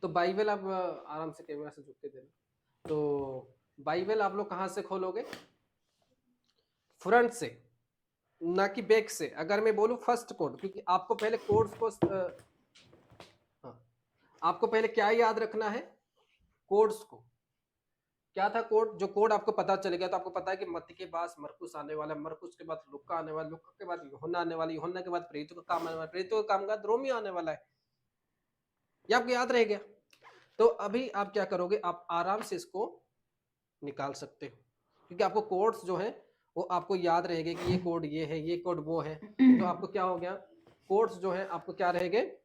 तो बाइबल आप आराम से कैमरा से झुक के देना, तो बाइबल आप लोग कहां से खोलोगे, फ्रंट से, ना कि बैक से। अगर मैं बोलूं फर्स्ट कोड, क्योंकि आपको पहले कोड्स को हाँ, आपको पहले क्या याद रखना है, कोड्स को। क्या था कोड, जो कोड आपको पता चलेगा, तो आपको पता है कि मत्ती के बाद मरकुस आने वाला, मरकुस के बाद लुक्का आने वाला, लुक्का के बाद यूहन्ना आने वाला, यूहन्ना के बाद प्रेरितों का काम आने वाला, प्रेरितों का काम के बाद रोमी आने वाला है। ये आपको याद रह गया। तो अभी आप क्या करोगे, आप आराम से इसको निकाल सकते हो, क्योंकि आपको कोड्स जो है वो आपको याद रहेंगे कि ये कोड ये है, ये कोड वो है। तो आपको क्या हो गया, कोड्स जो है आपको क्या रहेंगे,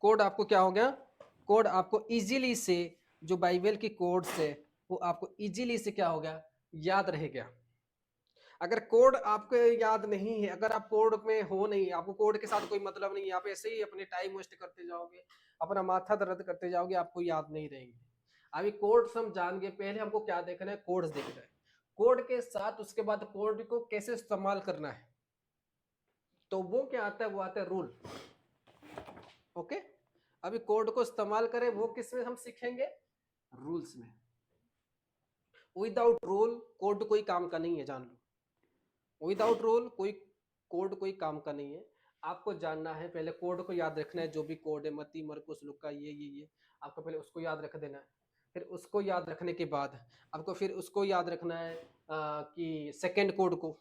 कोड आपको क्या हो गया, कोड आपको इजीली से, जो बाइबल की कोड्स है वो आपको इजीली से क्या हो गया, याद रह गया। अगर कोड आपको याद नहीं है, अगर आप कोड में हो नहीं, आपको कोड के साथ कोई मतलब नहीं है, आप ऐसे ही अपने टाइम वेस्ट करते जाओगे, अपना माथा दर्द करते जाओगे, आपको याद नहीं रहेंगे। अभी कोड्स हम जान गए, पहले हमको क्या देखना है, कोड्स देखना है, कोड के साथ उसके बाद कोड को कैसे इस्तेमाल करना है, तो वो क्या आता है, वो आता है रूल। ओके, अभी कोड को इस्तेमाल करें वो किस में हम सीखेंगे, रूल्स में। विदाउट रूल कोड कोई काम का नहीं है, जान लो। विदाउट रूल कोई कोड कोई काम का नहीं है। आपको जानना है, पहले कोड को याद रखना है, जो भी कोड है मत्ती मरकुस लुक्का ये आपको पहले उसको याद रख देना है। फिर उसको याद रखने के बाद आपको फिर उसको याद रखना है कि सेकंड कोड को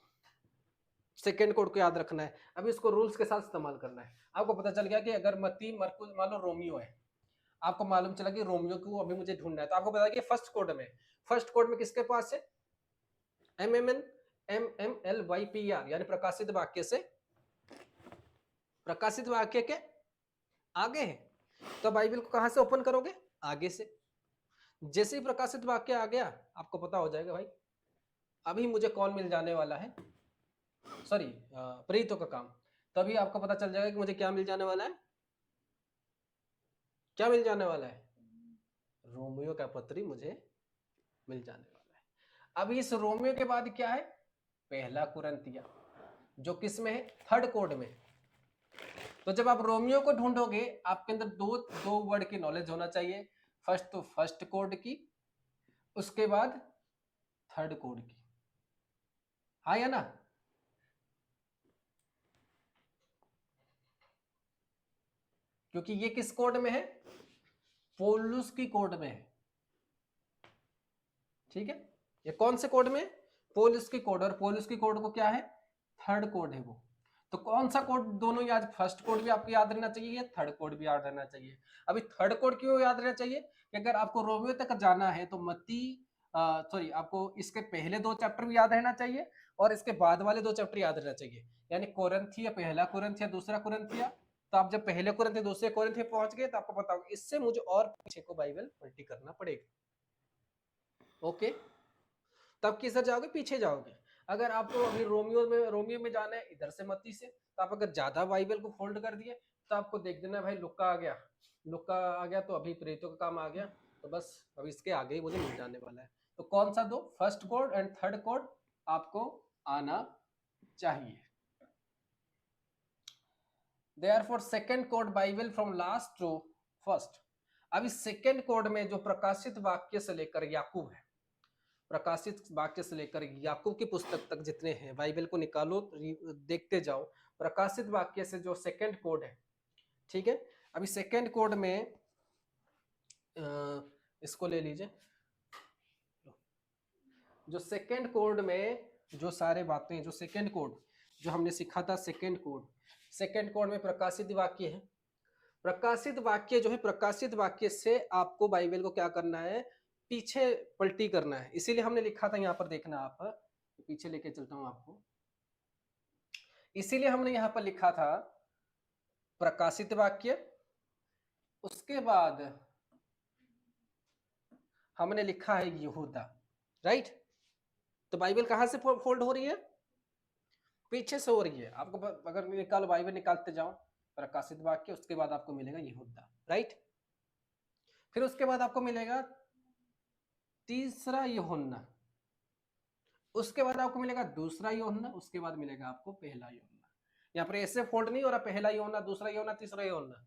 याद रखना है। अभी इसको रूल्स के साथ इस्तेमाल करना है। आपको पता चल गया कि अगर मत्ती मरकुस, मान लो रोमियो है, आपको मालूम चला कि रोमियो को अभी मुझे ढूंढना है, तो आपको पता है कि फर्स्ट कोड में किसके पास है, MMLYPR, यानी प्रकाशित वाक्य से, प्रकाशित वाक्य के आगे है। तो बाइबल को कहां से ओपन करोगे, आगे से। जैसे ही प्रकाशित वाक्य आ गया, आपको पता हो जाएगा भाई अभी मुझे कौन मिल जाने वाला है, सॉरी प्रेरितों का काम। तभी आपको पता चल जाएगा कि मुझे क्या मिल जाने वाला है, क्या मिल जाने वाला है, रोमियो का पत्री मुझे मिल जाने वाला है। अब इस रोमियो के बाद क्या है, पहला कुरिन्थिया, जो किस में है, थर्ड कोड में। तो जब आप रोमियो को ढूंढोगे, आपके अंदर दो वर्ड की नॉलेज होना चाहिए। फर्स्ट तो फर्स्ट कोड की, उसके बाद थर्ड कोड की, हाँ या ना। क्योंकि ये किस कोड में है, पौलुस की कोड में है, ठीक है। ये कौन से कोड में, पौलुस की कोड, और पौलुस की कोड को क्या है, थर्ड कोड है वो। तो कौन सा कोड दोनों याद, फर्स्ट कोड भी आपको याद रहना चाहिए, थर्ड कोड भी याद रहना चाहिए। अभी थर्ड कोड क्यों याद रहना चाहिए, कि अगर आपको रोमियो तक जाना है तो मत्ती सॉरी आपको इसके पहले 2 चैप्टर भी याद रहना चाहिए और इसके बाद वाले 2 चैप्टर याद रहना चाहिए। यानी कोरिन्थिया, पहला कोरिन्थिया, दूसरा कोरिन्थिया। तो आप जब पहले कोरिन्थिया दूसरे कोरिन्थिया पहुंच गए, तो आपको पता होगा इससे मुझे और पीछे को बाइबल पलटी करना पड़ेगा। ओके, तब किधर जाओगे, पीछे जाओगे। अगर आपको अभी रोमियो में जाना है इधर से मत्ती से, तो आप अगर ज्यादा बाइबल को फोल्ड कर दिए, तो आपको देख देना भाई लुक्का आ गया, तो अभी प्रेरितों का काम आ गया, तो बस अभी इसके आगे ही मुझे मिल जाने वाला है। तो कौन सा दो, first code and third code आपको आना चाहिए। Therefore second quote Bible from last to first. अब इस सेकेंड कोड में जो प्रकाशित वाक्य से लेकर याकूब है, प्रकाशित वाक्य से लेकर याकूब की पुस्तक तक जितने हैं, बाइबल को निकालो, देखते जाओ, प्रकाशित वाक्य से जो सेकेंड कोड है, ठीक है। अभी सेकेंड कोड में इसको ले लीजिए, जो सेकेंड कोड में जो सारे बातें, जो सेकेंड कोड जो हमने सीखा था, सेकेंड कोड में प्रकाशित वाक्य है। प्रकाशित वाक्य जो है, प्रकाशित वाक्य से आपको बाइबल को क्या करना है, पीछे पलटी करना है। इसीलिए हमने लिखा था यहाँ पर, देखना आप, पीछे लेके चलता हूं आपको। इसीलिए हमने यहाँ पर लिखा था प्रकाशित वाक्य, उसके बाद हमने लिखा है यहूदा, राइट। तो बाइबल कहां से फोल्ड हो रही है, पीछे से हो रही है। आपको अगर निकालो, बाइबल निकालते जाओ, प्रकाशित वाक्य, उसके बाद आपको मिलेगा यहूदा, राइट। फिर उसके बाद आपको मिलेगा तीसरा यूहन्ना, उसके बाद आपको मिलेगा दूसरा यूहन्ना, उसके बाद मिलेगा आपको पहला यूहन्ना। यहाँ पर ऐसे फोल्ड नहीं हो रहा, पहला यूहन्ना, दूसरा यूहन्ना, तीसरा यूहन्ना,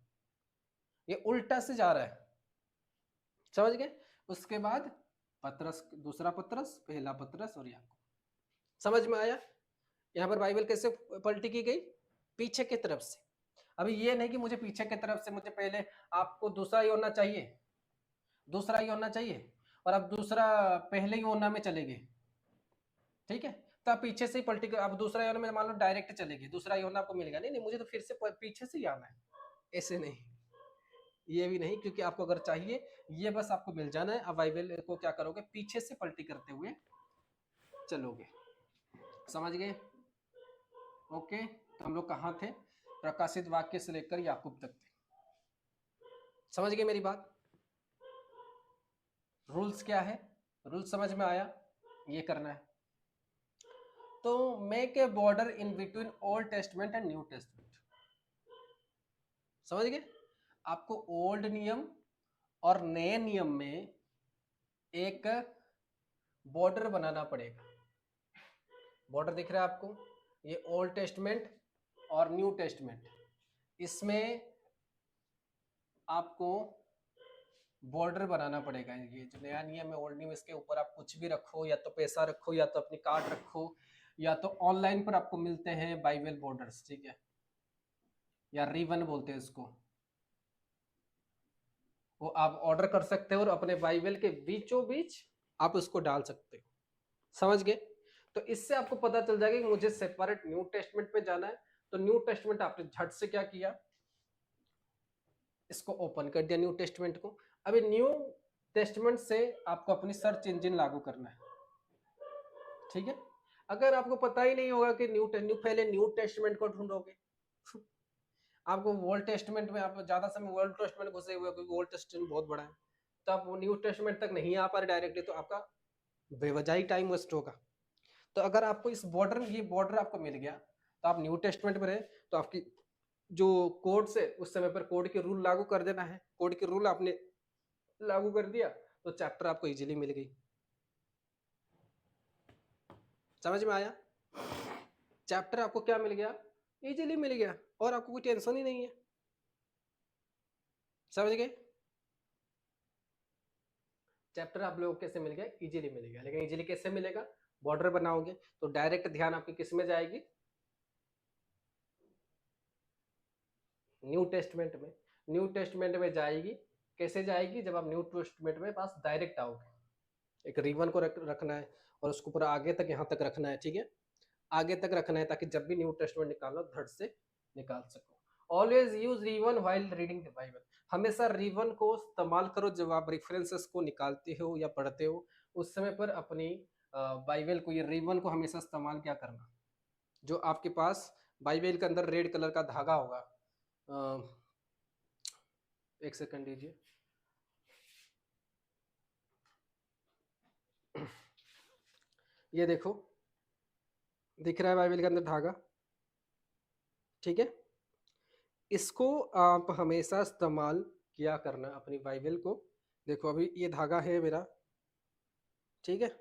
ये उल्टा से जा रहा है, समझ गए। उसके बाद पतरस, दूसरा पतरस, पहला पतरस और याकूब। समझ में आया। यहाँ पर बाइबल कैसे पलटी की गई, पीछे की तरफ से। अभी ये नहीं कि मुझे पीछे की तरफ से, मुझे पहले आपको दूसरा यूहन्ना चाहिए, दूसरा यूहन्ना चाहिए, और अब दूसरा पहले यूहन्ना में चले गए, ठीक है। तो आप पीछे से ही पलटी कर, अब दूसरा यूहन्ना में मान लो डायरेक्ट चले गए, दूसरा यूहन्ना आपको मिलेगा, नहीं नहीं, मुझे तो फिर से पीछे से ही आना है, ऐसे नहीं, ये भी नहीं, क्योंकि आपको अगर चाहिए ये बस आपको मिल जाना है। अब बाइबल को क्या करोगे, पीछे से पलटी करते हुए चलोगे, समझ गए। ओके, तो हम लोग कहाँ थे, प्रकाशित वाक्य से लेकर याकूब तक थे, समझ गए मेरी बात। रूल्स क्या है, रूल्स समझ में आया, ये करना है। तो make a border in between old testament and new testament, समझ गए। आपको ओल्ड नियम और नए नियम में एक बॉर्डर बनाना पड़ेगा। बॉर्डर दिख रहा है आपको, ये ओल्ड टेस्टमेंट और न्यू टेस्टमेंट, इसमें आपको बॉर्डर बनाना पड़ेगा। ये जो नया नियम है, ओल्ड नियम, इसके ऊपर आप कुछ भी रखो, या तो पैसा रखो, या तो अपनी कार्ड रखो, या तो ऑनलाइन पर आपको मिलते हैं बाइबल बॉर्डर्स, ठीक है, या रिबन बोलते हैं इसको, वो आप ऑर्डर कर सकते हो और अपने बाइबल के बीचों बीच आप उसको डाल सकते हो, समझ गए। तो इससे आपको पता चल जाएगा कि मुझे सेपरेट न्यू टेस्टमेंट में जाना है। तो न्यू टेस्टमेंट आपने झट से क्या किया, इसको ओपन कर दिया न्यू टेस्टमेंट को। अभी न्यू टेस्टमेंट से आपको अपनी सर्च इंजन लागू करना है, ठीक है। अगर आपको पता ही नहीं होगा कि पहले न्यू टेस्टमेंट को ढूंढोगे, आपको ओल्ड टेस्टमेंट में, आप ज्यादा समय ओल्ड टेस्टमेंट घुसे हुए, क्योंकि ओल्ड टेस्टमेंट बहुत बड़ा है, तो आप न्यू टेस्टमेंट तक नहीं आ पा रहे डायरेक्टली, तो आपका बेवजह टाइम वेस्ट होगा। तो अगर आपको इस बॉर्डर, ये बॉर्डर आपको मिल गया, तो आप न्यू टेस्टमेंट में रहे, तो आपकी जो कोड से उस समय पर कोड के रूल लागू कर देना है। कोड के रूल आपने लागू कर दिया तो चैप्टर आपको इजीली मिल गई, समझ में आया। चैप्टर आपको क्या मिल गया, इजीली मिल गया, और आपको कोई टेंशन ही नहीं है, समझ गए। चैप्टर आप लोगों को कैसे मिल गया, इजीली मिल गया। लेकिन इजीली कैसे मिलेगा, बॉर्डर बनाओगे तो डायरेक्ट ध्यान आपकी किस में जाएगी, न्यू टेस्टमेंट में। न्यू टेस्टमेंट में जाएगी, कैसे जाएगी, जब आप न्यू टेस्टमेंट में पास डायरेक्ट आओगे, एक रिबन को रखना है और उसको पूरा आगे तक, यहाँ तक रखना है, ठीक है, आगे तक रखना है, ताकि जब भी न्यू टेस्टमेंट निकालो धड़ से निकाल सको। Always use ribbon while reading the Bible, हमेशा रिबन को इस्तेमाल करो जब आप रेफरेंसेस को निकालते हो या पढ़ते हो, उस समय पर अपनी बाइबल को, ये रिबन को हमेशा इस्तेमाल क्या करना, जो आपके पास बाइबल के अंदर रेड कलर का धागा होगा, एक सेकंड दीजिए, ये देखो दिख रहा है बाइबल के अंदर धागा, ठीक है, इसको आप हमेशा इस्तेमाल किया करना अपनी बाइबल को। देखो अभी ये धागा है मेरा, ठीक है,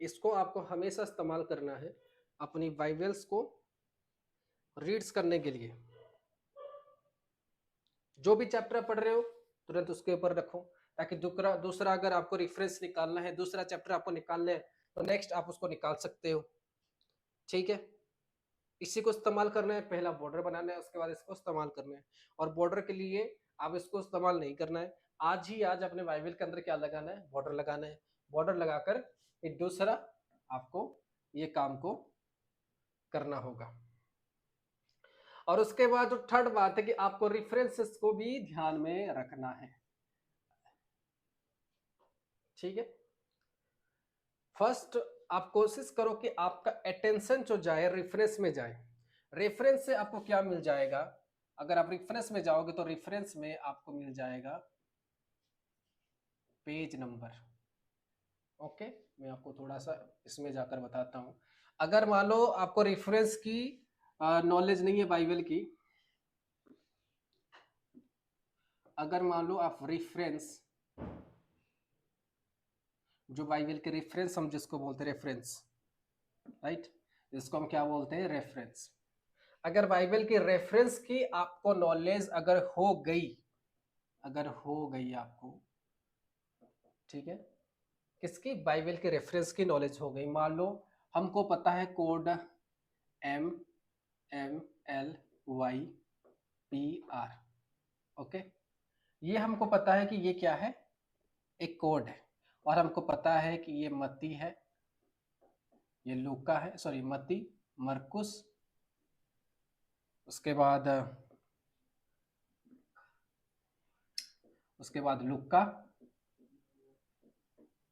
इसको आपको हमेशा इस्तेमाल करना है अपनी बाइबल्स को रीड्स करने के लिए जो भी चैप्टर पढ़ रहे हो तुरंत उसके ऊपर रखो, ताकि दूसरा दूसरा अगर आपको रेफरेंस निकालना है, दूसरा चैप्टर आपको निकालना है, तो नेक्स्ट आप उसको निकाल सकते हो। ठीक है, इसी को इस्तेमाल करना है, पहला बॉर्डर बनाना है, उसके बाद इसको इस्तेमाल करना है। और बॉर्डर के लिए आप इसको इस्तेमाल नहीं करना है, आज अपने बाइबल के अंदर क्या लगाना है, बॉर्डर लगाना है। बॉर्डर लगाकर एक दूसरा आपको ये काम को करना होगा। और उसके बाद जो थर्ड बात है कि आपको रेफरेंसेस को भी ध्यान में रखना है। ठीक है, फर्स्ट आप कोशिश करो कि आपका अटेंशन जो जाए रेफरेंस में जाए। रेफरेंस से आपको क्या मिल जाएगा, अगर आप रेफरेंस में जाओगे तो रेफरेंस में आपको मिल जाएगा पेज नंबर। ओके, मैं आपको थोड़ा सा इसमें जाकर बताता हूं। अगर मान लो आपको रेफरेंस की नॉलेज नहीं है बाइबल की, अगर मान लो आप रेफरेंस, जो बाइबल के रेफरेंस हम जिसको बोलते हैं रेफरेंस, राइट, जिसको हम क्या बोलते हैं रेफरेंस। अगर बाइबल की रेफरेंस की आपको नॉलेज अगर हो गई आपको, ठीक है, किसकी, बाइबल के रेफरेंस की नॉलेज हो गई। मान लो हमको पता है कोड MMLYPR, ओके, ये हमको पता है कि ये क्या है, एक कोड है। और हमको पता है कि ये मत्ती है, ये लूका है, सॉरी मत्ती, मरकुस, उसके बाद लूका,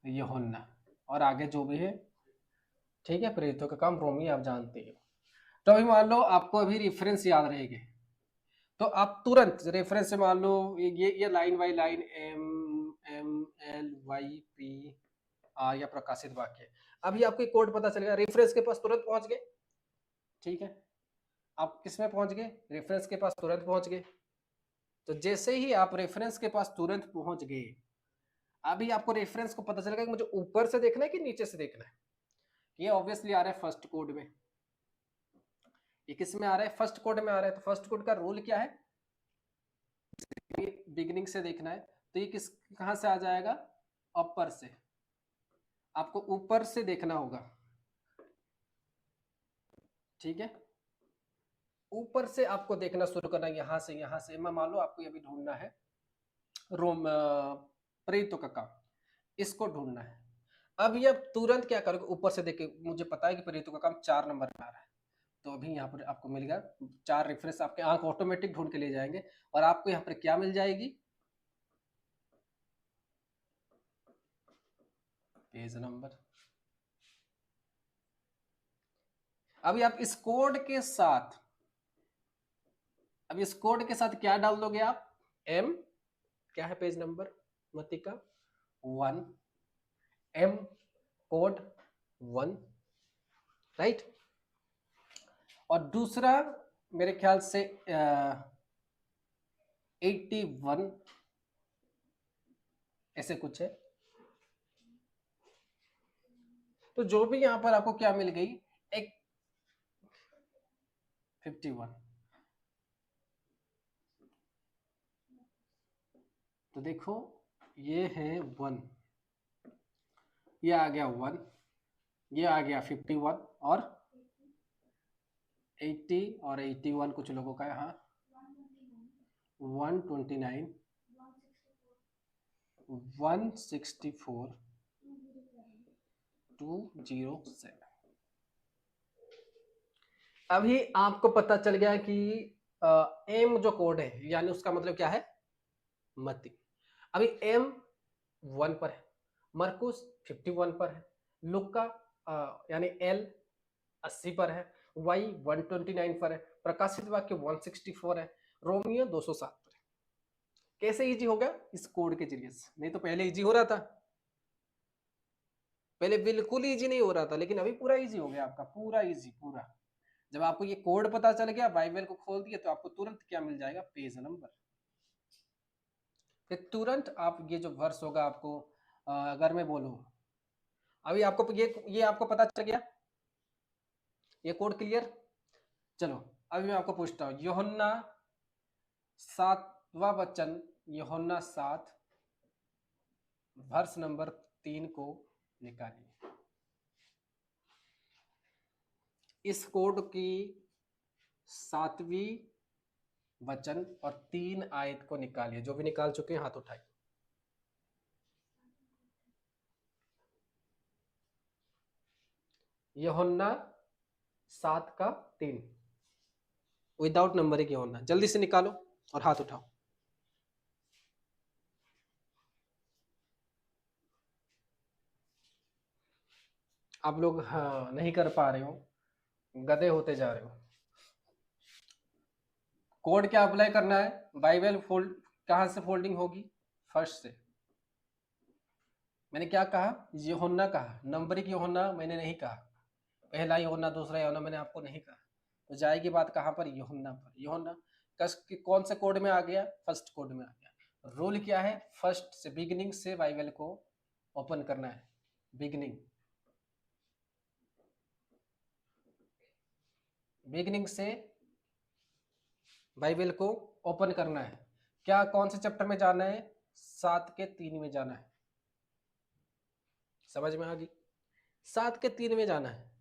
यूहन्ना, और आगे जो भी है। ठीक है, प्रेरितों का काम, रोमी, आप जानते हो। तो अभी मान लो आपको अभी रेफरेंस याद रहेंगे, तो आप तुरंत रेफरेंस से मान लो ये लाइन बाई लाइन MMLYPR या प्रकाशित वाक्य, अभी आपको कोड पता चलेगा, रेफरेंस के पास तुरंत पहुंच गए। ठीक है, आप किस में पहुंच गए, रेफरेंस के पास तुरंत पहुंच गए। तो जैसे ही आप रेफरेंस के पास तुरंत पहुंच गए, अभी आपको रेफरेंस को पता चलेगा कि मुझे ऊपर से देखना है कि नीचे से देखना है। ये ऑब्वियसली आ रहा है फर्स्ट कोड में, ये किस में आ रहा है, फर्स्ट कोड में आ रहा है। तो फर्स्ट कोड का रूल क्या है, बिगिनिंग से देखना है, तो ये किस कहां से आ जाएगा, अपर से, आपको ऊपर से देखना होगा। ठीक है, ऊपर से आपको देखना शुरू करना, यहां से मैं मान लो आपको अभी ढूंढना है प्रेरितों का काम, इसको ढूंढना है। अभी अब तुरंत क्या करोगे, ऊपर से देखे, मुझे पता है कि प्रेरितों का काम 4 नंबर में आ रहा है, तो अभी यहाँ पर आपको मिल गया 4 रेफरेंस, आपके आंख ऑटोमेटिक ढूंढ के ले जाएंगे, और आपको यहाँ पर क्या मिल जाएगी, पेज नंबर। अभी आप इस कोड के साथ, क्या डाल दोगे आप, M क्या है, पेज नंबर मत्ती का 1, M कोड 1, राइट। और दूसरा मेरे ख्याल से 81 ऐसे कुछ है। तो जो भी यहां पर आपको क्या मिल गई, एक 51, तो देखो ये है 1, ये आ गया 1, ये आ गया 51, और 80 और 81 कुछ लोगों का यहाँ 129, 164, 207। अभी आपको पता चल गया कि M जो कोड है, यानी उसका मतलब क्या है, मत्ती। अभी M 1 पर है, मरकुस 51 पर है, लुका यानी L 80 पर है, Y 129 पर है, प्रकाशित वाक्य 164 है, रोमियो 207 पर है। कैसे इजी हो गया, इस कोड के जरिए से। नहीं तो पहले इजी हो रहा था, पहले बिल्कुल इजी नहीं हो रहा था, लेकिन अभी पूरा इजी हो गया आपका, पूरा इजी, पूरा। जब आपको ये कोड पता चल गया, बाइबल को खोल दिया, तो आपको तुरंत क्या मिल जाएगा, पेज नंबर। फिर तुरंत आप ये जो वर्स होगा आपको, अगर मैं बोलूं, अभी आपको ये आपको पता चल गया, ये कोड क्लियर। चलो अभी मैं आपको पूछता हूँ, यूहन्ना 7वां वचन, यूहन्ना 7 वर्ष नंबर 3 को निकालिए। इस कोड की 7वीं वचन और 3 आयत को निकालिए। जो भी निकाल चुके हैं हाथ उठाइए। यूहन्ना 7 का 3 विदाउट नंबरिंग यूहन्ना, जल्दी से निकालो और हाथ उठाओ। आप लोग हाँ नहीं कर पा रहे हो, गधे होते जा रहे हो। कोड क्या अप्लाई करना है? बाइबल फोल्ड कहां से फोल्डिंग होगी? फर्स्ट से। मैंने क्या कहा? यूहन्ना कहा, नंबरिंग यूहन्ना मैंने नहीं कहा। पहला यूहन्ना दूसरा यूहन्ना मैंने आपको नहीं कहा। तो जाएगी बात कहां पर? यूहन्ना पर। यूहन्ना कौन से कोड में आ गया? फर्स्ट कोड में आ गया। रूल क्या है? फर्स्ट से, बिगिनिंग से बाइबल को ओपन करना है। बिगिनिंग से बाइबल को ओपन करना है। क्या कौन से चैप्टर में जाना है? 7 के 3 में जाना है। समझ में आ गई? 7 के 3 में जाना है।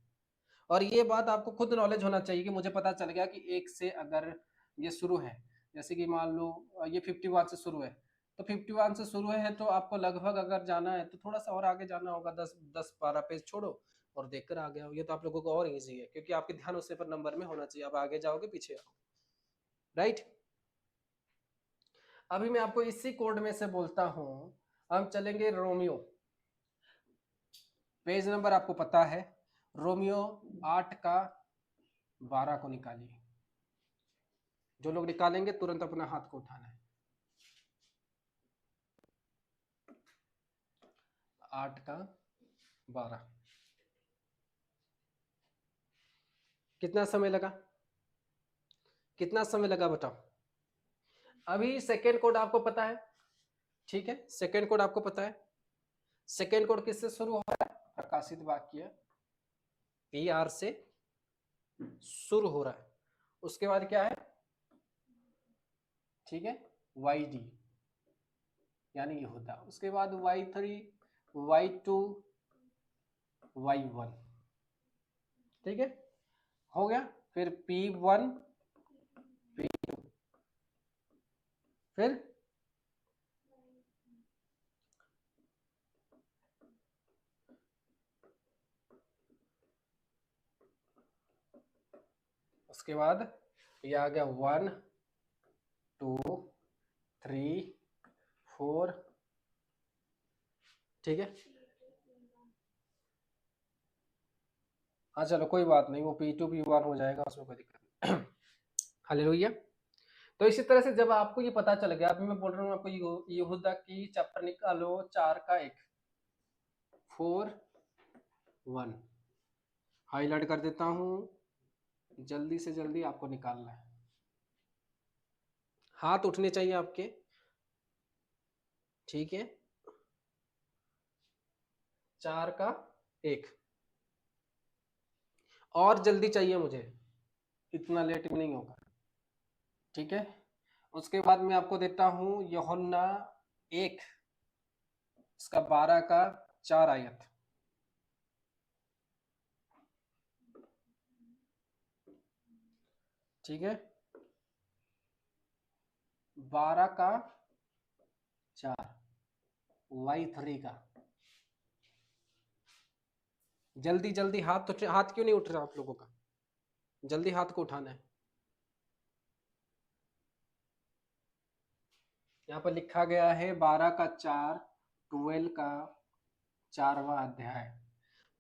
और ये बात आपको खुद नॉलेज होना चाहिए कि मुझे पता चल गया कि 1 से अगर ये शुरू है, जैसे कि मान लो ये 51 से शुरू है, तो 51 से शुरू है तो आपको लगभग अगर जाना है तो थोड़ा सा और आगे जाना होगा, 10-12 पेज छोड़ो और देखकर आ गया। ये तो आप लोगों को और इजी है क्योंकि आपके ध्यान उसी पर नंबर में होना चाहिए। अब आगे जाओगे पीछे आओगे, राइट। अभी मैं आपको इसी कोड में से बोलता हूं, हम चलेंगे रोमियो। पेज नंबर आपको पता है, रोमियो 8 का 12 को निकालिए। जो लोग निकालेंगे तुरंत अपना हाथ को उठाना है। 8 का 12 कितना समय लगा? कितना समय लगा बताओ? अभी सेकेंड कोड आपको पता है, ठीक है, सेकेंड कोड आपको पता है। सेकेंड कोड किससे शुरू हो रहा है? प्रकाशित वाक्य PR से शुरू हो रहा है। उसके बाद क्या है? ठीक है, YD यानी यहूदा। उसके बाद Y3, Y2, Y1, ठीक है, हो गया। फिर P1, P2, फिर उसके बाद ये आ गया 1, 2, 3, 4, ठीक है। हाँ चलो कोई बात नहीं, वो P2 P1 हो जाएगा, उसमें कोई दिक्कत नहीं। हालेलुया। तो इसी तरह से जब आपको ये पता चल गया, अभी मैं बोल रहा हूँ आपको यहूदा की चैप्टर निकालो 4 का 1, 4, 1 हाईलाइट कर देता हूँ, जल्दी से जल्दी आपको निकालना है। हाथ उठने चाहिए आपके, ठीक है। 4 का 1 और जल्दी चाहिए मुझे, इतना लेट में नहीं होगा, ठीक है। उसके बाद मैं आपको देता हूं यूहन्ना 1 इसका 12 का 4 आयत, ठीक है, 12 का 4 Y3 का। जल्दी जल्दी हाथ हाथ क्यों नहीं उठ रहा आप लोगों का? जल्दी हाथ को उठाना है। यहाँ पर लिखा गया है 12 का 4, 12 का 4वां अध्याय।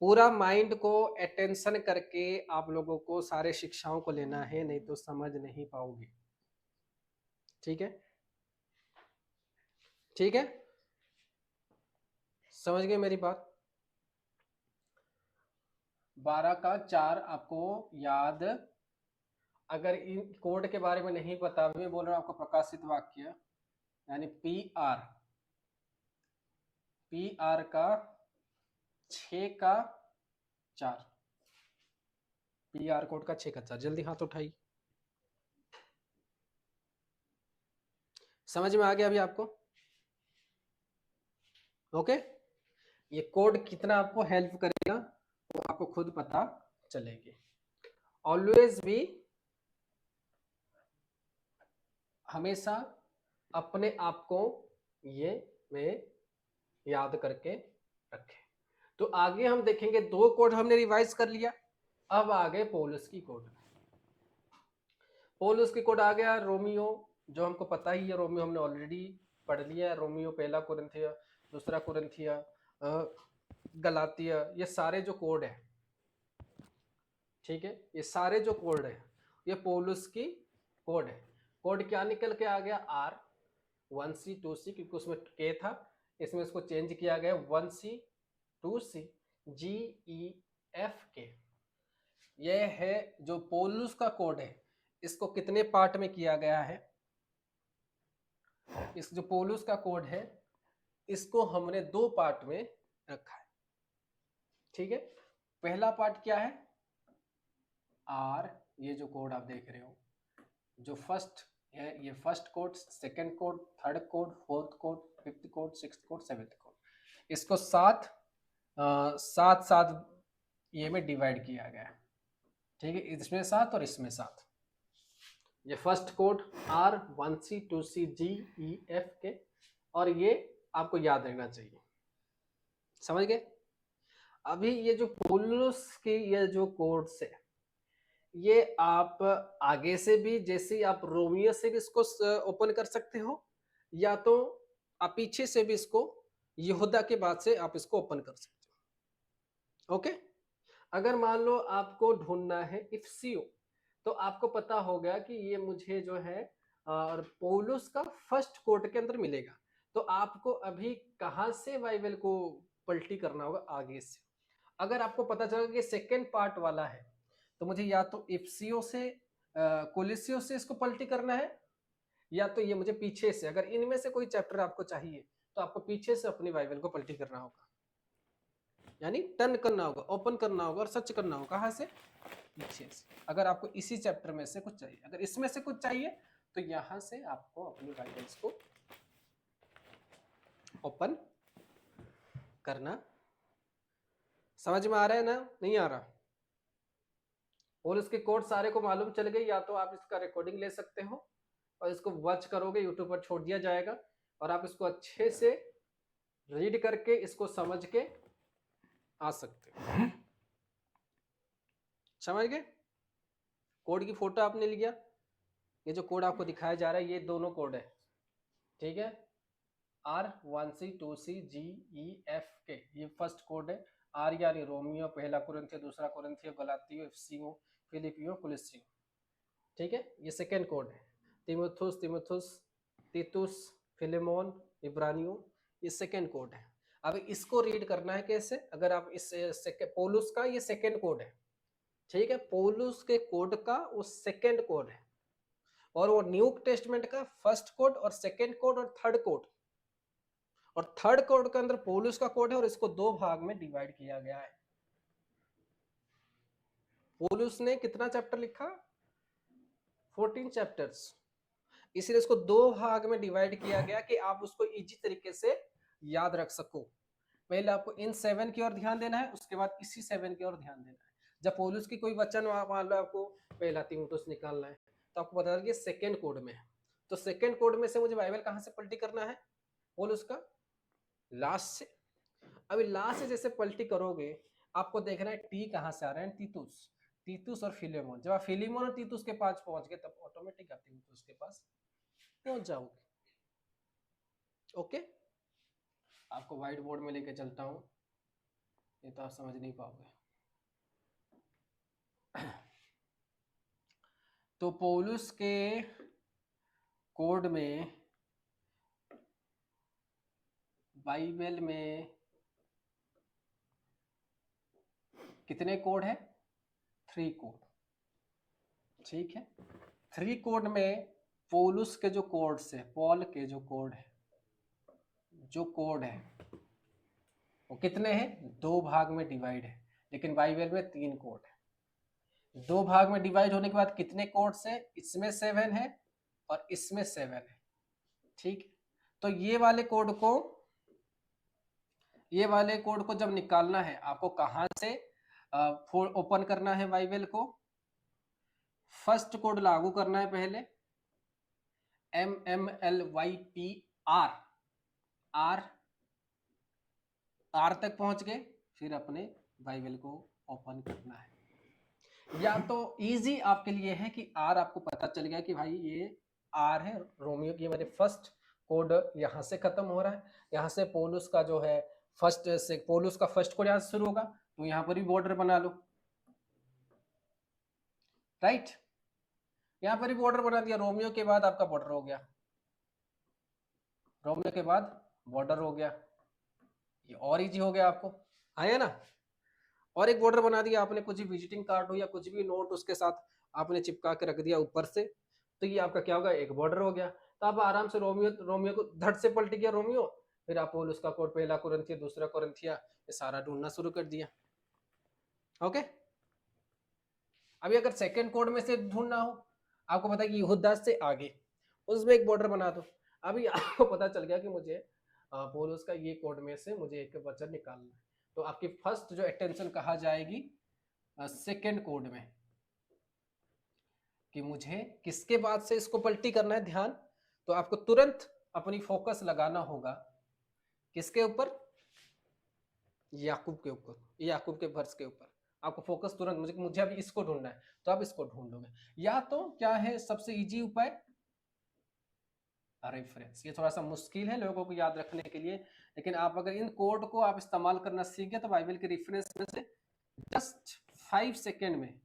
पूरा माइंड को अटेंशन करके आप लोगों को सारे शिक्षाओं को लेना है, नहीं तो समझ नहीं पाओगे, ठीक है, ठीक है, समझ गए मेरी बात? 12 का 4 आपको याद, अगर इन कोड के बारे में नहीं पता, मैं बोल रहा हूं आपको प्रकाशित वाक्य यानी PR का 6 का 4, PR कोड का 6 का 4, जल्दी हाथ उठाइए। समझ में आ गया अभी आपको? ओके, ये कोड कितना आपको हेल्प करेगा वो आपको खुद पता चलेगी। ऑलवेज भी हमेशा अपने आप को ये में याद करके रखें। तो आगे हम देखेंगे, 2 कोड हमने रिवाइज कर लिया, अब आ गए पोलस की कोड। पोलस की कोड आ गया रोमियो, जो हमको पता ही है, रोमियो हमने ऑलरेडी पढ़ लिया है। रोमियो, पहला कुरिन्थिया, दूसरा कुरिन्थिया, गलातिया, ये सारे जो कोड है, ठीक है, ये सारे जो कोड है ये पोलस की कोड है। कोड क्या निकल के आ गया? R 1C 2C, क्योंकि उसमें K था, इसमें इसको चेंज किया गया 1C 2C GEFK। यह है जो पोलस का कोड है। इसको कितने पार्ट में किया गया है? इस जो पोलस का कोड है इसको हमने 2 पार्ट में रखा है, ठीक है। पहला पार्ट क्या है? R, ये जो कोड आप देख रहे हो, जो फर्स्ट है, ये first code, second code, third code, fourth code, fifth code, sixth code, seventh code, इसको 7 ये में डिवाइड किया गया है, ठीक है। इसमें 7 और इसमें 7। ये first code R 1C 2C GEFK, और ये आपको याद रहना चाहिए, समझ गए? अभी ये जो पोलस के ये जो कोड्स है, ये आप आगे से भी, जैसे आप रोमियो से भी इसको ओपन कर सकते हो, या तो आप पीछे से भी इसको यहूदा के बाद से आप इसको ओपन कर सकते हो। ओके, अगर मान लो आपको ढूंढना है इफ्सियो, तो आपको पता होगा कि ये मुझे जो है पौलुस का फर्स्ट कोड के अंदर मिलेगा। तो आपको अभी कहां से बाइबल को पलटी करना होगा? आगे से। अगर आपको पता चला कि सेकेंड पार्ट वाला है, तो मुझे या तो इफ्सियो से कोलिसियो से इसको पलटी करना है, या तो ये मुझे पीछे से, अगर इनमें से कोई चैप्टर आपको चाहिए तो आपको पीछे से अपनी बाइबल को पलटी करना होगा, यानी टर्न करना होगा, ओपन करना होगा और सर्च करना होगा। कहां से? पीछे से। अगर आपको इसी चैप्टर में से कुछ चाहिए, अगर इसमें से कुछ चाहिए, तो यहां से आपको अपनी बाइबल्स को ओपन करना। समझ में आ रहा है ना? नहीं आ रहा? और इसके कोड सारे को मालूम चल गए, या तो आप इसका रिकॉर्डिंग ले सकते हो और इसको वॉच करोगे, यूट्यूब पर छोड़ दिया जाएगा, और आप इसको अच्छे से रीड करके इसको समझ के आ सकते हो। समझ गए? कोड की फोटो आपने लिया, ये जो कोड आपको दिखाया जा रहा है, ये दोनों कोड है, ठीक है। R 1C 2C GEFK, ये फर्स्ट कोड है। R यानी रोमियो, पहला कुरिन्थियो, दूसरा कुरिन्थियो, गलातियो, इफिसियो, फिलिपियो, कुलिसियो, ठीक है। ये सेकेंड कोड है। तीमुथुस, तीतुस, फिलेमोन, इब्रानियो, ये सेकेंड कोड है। अब इसको रीड करना है कैसे? अगर आप इस पौलुस का ये सेकेंड कोड है, ठीक है, पौलुस के कोड का वो सेकेंड कोड है, और वो न्यू टेस्टमेंट का फर्स्ट कोड और सेकेंड कोड और थर्ड कोड, और थर्ड कोड के अंदर पौलुस का कोड है, और इसको 2 भाग में डिवाइड किया गया है। पौलुस ने कितना चैप्टर लिखा? 14 चैप्टर्स, इसलिए इसको 2 भाग में डिवाइड किया गया कि आप उसको इजी तरीके से याद रख सको। पहले आपको इन 7 की ओर ध्यान देना है, उसके बाद इसी 7 की ओर ध्यान देना है। जब पौलुस की कोई वचन मान लो आपको पहला तीमुथियुस निकालना है, तो आपको बता दें सेकेंड कोड में है, तो सेकेंड कोड में से मुझे बाइबल कहां से पलटी करना है? पौलुस का लास्ट से। अभी लास्ट से जैसे पलटी करोगे, आपको देखना है टी कहां से आ रहे हैं? तीतुस और फिलेमोन। जब आप फिलेमोन और तीतुस के पास पहुंच गए, तब ऑटोमेटिक आप तीमुथियुस के पास पहुंच जाओगे। ओके, आपको व्हाइट बोर्ड में लेके चलता हूं, ये तो आप समझ नहीं पाओगे। तो पौलुस के कोड में, बाइबल में कितने कोड है? 3 कोड, ठीक है। 3 कोड में पौलुस के जो कोड्स है, पॉल के जो कोड है, वो कितने हैं? 2 भाग में डिवाइड है, लेकिन बाइबल में 3 कोड है। 2 भाग में डिवाइड होने के बाद कितने कोड्स हैं? इसमें 7 है और इसमें 7 है, ठीक। तो ये वाले कोड को जब निकालना है आपको कहां से ओपन करना है बाइबल को, फर्स्ट कोड लागू करना है पहले, MMLYPR, आर आर तक पहुंच गए, फिर अपने बाइबल को ओपन करना है। या तो इजी आपके लिए है कि आर आपको पता चल गया कि भाई ये आर है, रोमियो की मेरे फर्स्ट कोड यहां से खत्म हो रहा है, यहां से पोलुस का जो है पोलुस का फर्स्ट कोड यहां से शुरू होगा, तो यहां पर भी बॉर्डर बना लो, राइट। यहां पर भी बॉर्डर बना दिया, रोमियो के बाद आपका बॉर्डर हो गया, रोमियो के बाद बॉर्डर हो गया, ये और इजी हो गया आपको, आया ना। और एक बॉर्डर बना दिया आपने, कुछ भी विजिटिंग कार्ड हो या कुछ भी नोट उसके साथ आपने चिपका के रख दिया ऊपर से, तो ये आपका क्या होगा, एक बॉर्डर हो गया। तो आप आराम से रोमियो को धड़ से पलट गया रोमियो, फिर आप उसका कोड पहला कोरिन्थिया, दूसरा कोरिन्थिया, ये सारा ढूंढना शुरू कर दिया। ओके, अभी अगर सेकंड कोड में से ढूंढना हो, आपको पता है कि यहूदा से आगे उसमें एक बॉर्डर बना दो। अभी आपको पता चल गया कि मुझे पौलुस का ये कोड में से मुझे एक वचन निकालना है, तो आपकी फर्स्ट जो अटेंशन कहा जाएगी सेकंड कोड में, कि मुझे किसके बाद से इसको पलटी करना है ध्यान, तो आपको तुरंत अपनी फोकस लगाना होगा किसके ऊपर, याकूब के ऊपर, याकूब के वर्ष के ऊपर आपको फोकस तुरंत, मुझे अभी इसको ढूंढना है, तो आप इसको ढूंढोगे। या तो क्या है सबसे इजी उपाय, रेफरेंस। ये थोड़ा सा मुश्किल है लोगों को याद रखने के लिए, लेकिन आप अगर इन कोड को आप इस्तेमाल करना सीख गए तो बाइबल के रेफरेंस में से जस्ट 5 सेकेंड में,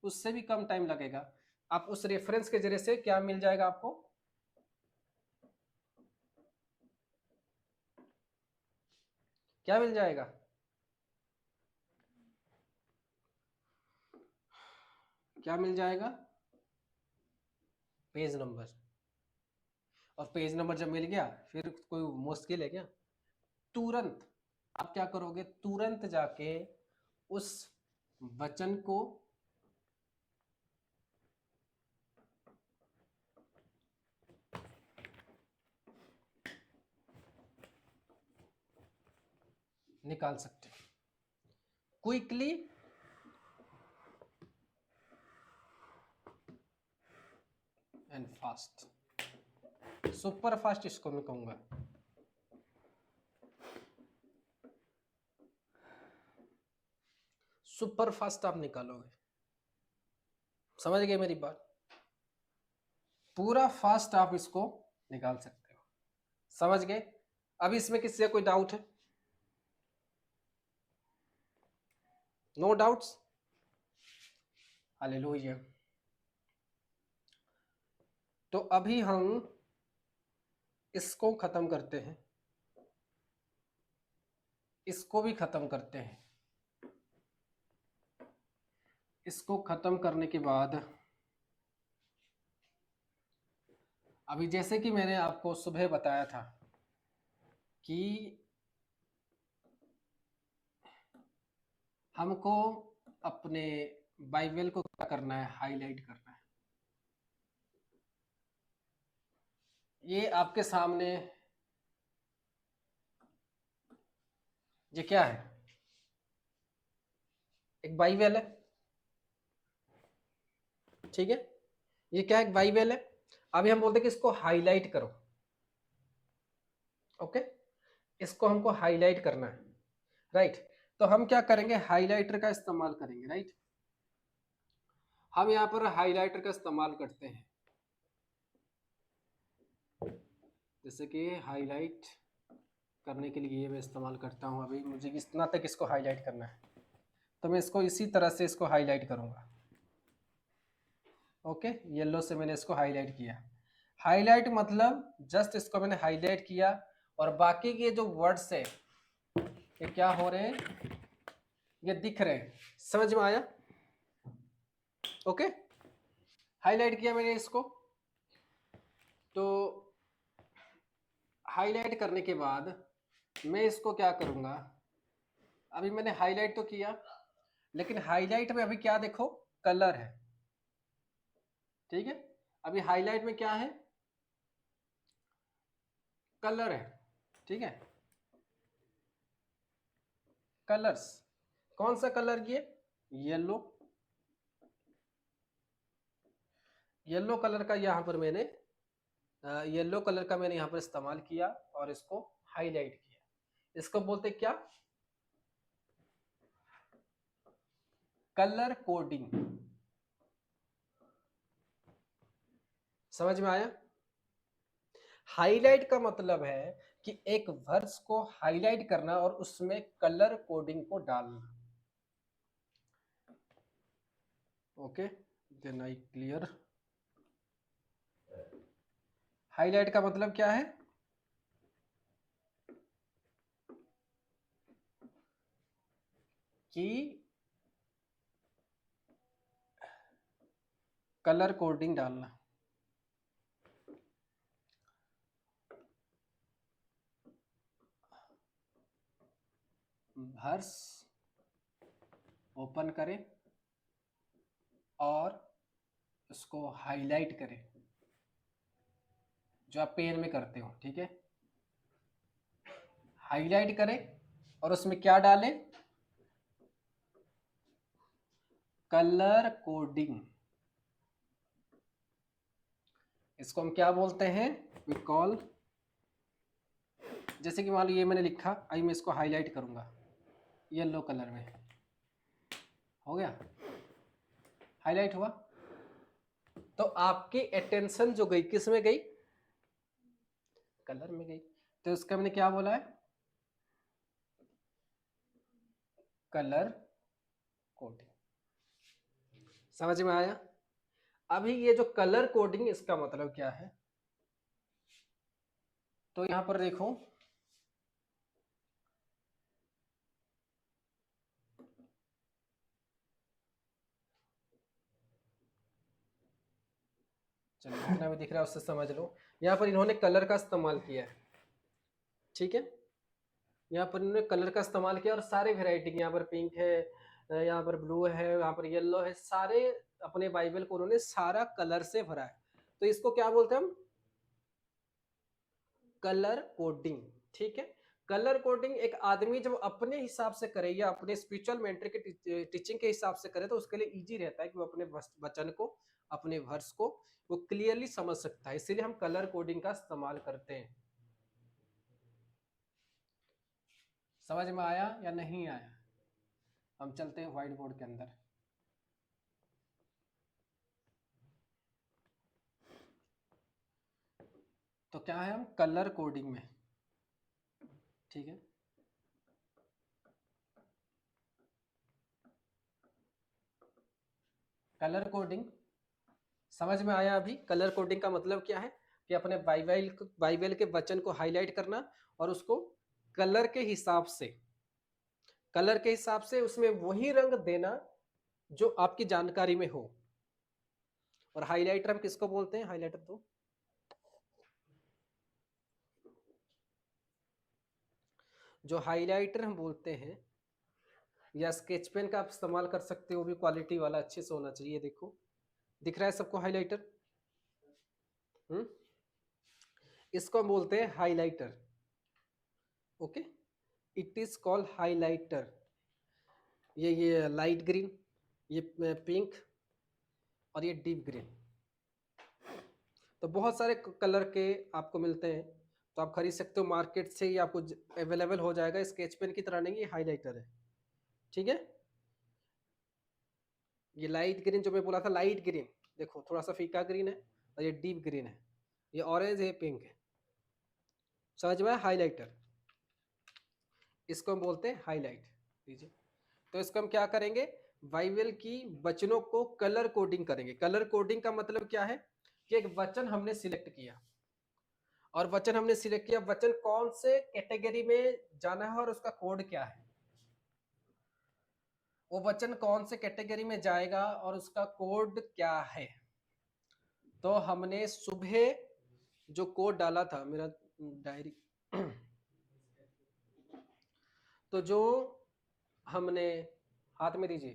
उससे भी कम टाइम लगेगा, आप उस रेफरेंस के जरिए से क्या मिल जाएगा आपको, क्या मिल जाएगा, क्या मिल जाएगा, पेज नंबर। और पेज नंबर जब मिल गया फिर कोई मुश्किल है क्या, तुरंत आप क्या करोगे, तुरंत जाके उस वचन को निकाल सकते हैं quickly, and fast, super fast इसको मैं कहूंगा। सुपर फास्ट आप निकालोगे, समझ गए मेरी बात, पूरा फास्ट आप इसको निकाल सकते हो, समझ गए। अभी इसमें किसी का कोई डाउट है, नो डाउट्स, हालेलुया। तो अभी हम इसको खत्म करते हैं, इसको भी खत्म करते हैं। इसको खत्म करने के बाद अभी जैसे कि मैंने आपको सुबह बताया था कि हमको अपने बाइबल को क्या करना है, हाईलाइट करना है। ये आपके सामने ये क्या है, एक बाइबल है, ठीक है, ये क्या एक बाइबल है। अभी हम बोलते हैं कि इसको हाईलाइट करो, ओके, इसको हमको हाईलाइट करना है, राइट। तो हम क्या करेंगे, हाईलाइटर का इस्तेमाल करेंगे, राइट। हम यहाँ पर हाईलाइटर का इस्तेमाल करते हैं, जैसे कि हाईलाइट करने के लिए मैं इस्तेमाल करता हूँ। अभी मुझे इतना तक इसको हाईलाइट करना है, तो मैं इसको इसी तरह से इसको हाईलाइट करूँगा, ओके। येलो से मैंने इसको हाईलाइट किया, हाईलाइट मतलब जस्ट इसको मैंने हाईलाइट किया, और बाकी के जो वर्ड्स है ये क्या हो रहे हैं, ये दिख रहे हैं, समझ में आया, ओके। हाईलाइट किया मैंने इसको, तो हाईलाइट करने के बाद मैं इसको क्या करूंगा, अभी मैंने हाईलाइट तो किया, लेकिन हाईलाइट में अभी क्या देखो, कलर है, ठीक है। अभी हाईलाइट में क्या है, कलर है, ठीक है, कलर्स। कौन सा कलर? ये येलो, येलो कलर का यहाँ पर मैंने येलो कलर का मैंने यहाँ पर इस्तेमाल किया और इसको हाईलाइट किया। इसको बोलते क्या? Colour coding. समझ में आया? हाईलाइट का मतलब है कि एक वर्ड्स को हाईलाइट करना और उसमें कलर कोडिंग को डालना। Okay, then I clear. Highlight का मतलब क्या है? कि कलर कोडिंग डालना। वर्स ओपन करें और उसको हाईलाइट करें, जो आप पेन में करते हो, ठीक है। हाईलाइट करें और उसमें क्या डालें? Colour coding. इसको हम क्या बोलते हैं? वी कॉल, जैसे कि मान लो ये मैंने लिखा, आई मैं इसको हाईलाइट करूंगा येलो कलर में, हो गया, हाईलाइट हुआ। तो आपकी अटेंशन जो गई किस में गई? कलर में गई। तो इसका मैंने क्या बोला है? Colour coding. समझ में आया? अभी ये जो कलर कोडिंग, इसका मतलब क्या है? तो यहां पर देखो, चलो जितना भी दिख रहा है उससे समझ लो। यहाँ पर इन्होंने कलर का इस्तेमाल किया है, ठीक है। यहाँ पर इन्होंने कलर का इस्तेमाल किया और सारे वेराइटी, यहाँ पर पिंक है, यहाँ पर ब्लू है, यहाँ पर येलो है, सारे अपने बाइबल को उन्होंने सारा कलर से भरा है। तो इसको क्या बोलते हैं हम? कलर कोडिंग, ठीक है। कलर कोडिंग एक आदमी जब अपने हिसाब से करे या अपने स्पिरिचुअल मेंटर के टीचिंग के हिसाब से करे तो उसके लिए इजी रहता है कि वो अपने वचन को, अपने वर्स को वो क्लियरली समझ सकता है। इसीलिए हम कलर कोडिंग का इस्तेमाल करते हैं। समझ में आया या नहीं आया? हम चलते हैं व्हाइट बोर्ड के अंदर। तो क्या है? हम कलर कोडिंग में, ठीक है। कलर कोडिंग समझ में आया? अभी कलर कोडिंग का मतलब क्या है? कि अपने बाइबल के वचन को हाईलाइट करना और उसको कलर के हिसाब से, कलर के हिसाब से उसमें वही रंग देना जो आपकी जानकारी में हो। और हाइलाइटर हम किसको बोलते हैं? हाइलाइटर तो जो हाइलाइटर हम बोलते हैं, या स्केच पेन का आप इस्तेमाल कर सकते हो, भी क्वालिटी वाला अच्छे से होना चाहिए। देखो दिख रहा है सबको हाइलाइटर? इसको हम बोलते हैं highlighter. Okay, it is called highlighter. ये लाइट ग्रीन, ये पिंक और ये डीप ग्रीन। तो बहुत सारे कलर के आपको मिलते हैं, तो आप खरीद सकते हो मार्केट से, ये आपको अवेलेबल हो जाएगा। स्केच पेन की तरह नहीं, ये हाइलाइटर है, ठीक है। ये लाइट ग्रीन जो मैं बोला था, लाइट ग्रीन देखो थोड़ा सा फीका ग्रीन है, और ये डीप ग्रीन है, ये ऑरेंज है, पिंक है। समझ में? हाइलाइटर, इसको हम बोलते हैं हाईलाइट। लीजिए, तो इसको हम क्या करेंगे? बाइबल की वचनों को कलर कोडिंग करेंगे। कलर कोडिंग का मतलब क्या है? कि एक वचन हमने सिलेक्ट किया, और वचन हमने सिलेक्ट किया, वचन कौन से कैटेगरी में जाना है और उसका कोड क्या है, वो वचन कौन से कैटेगरी में जाएगा और उसका कोड क्या है। तो हमने सुबह जो कोड डाला था, मेरा डायरी तो जो हमने, हाथ में दीजिए।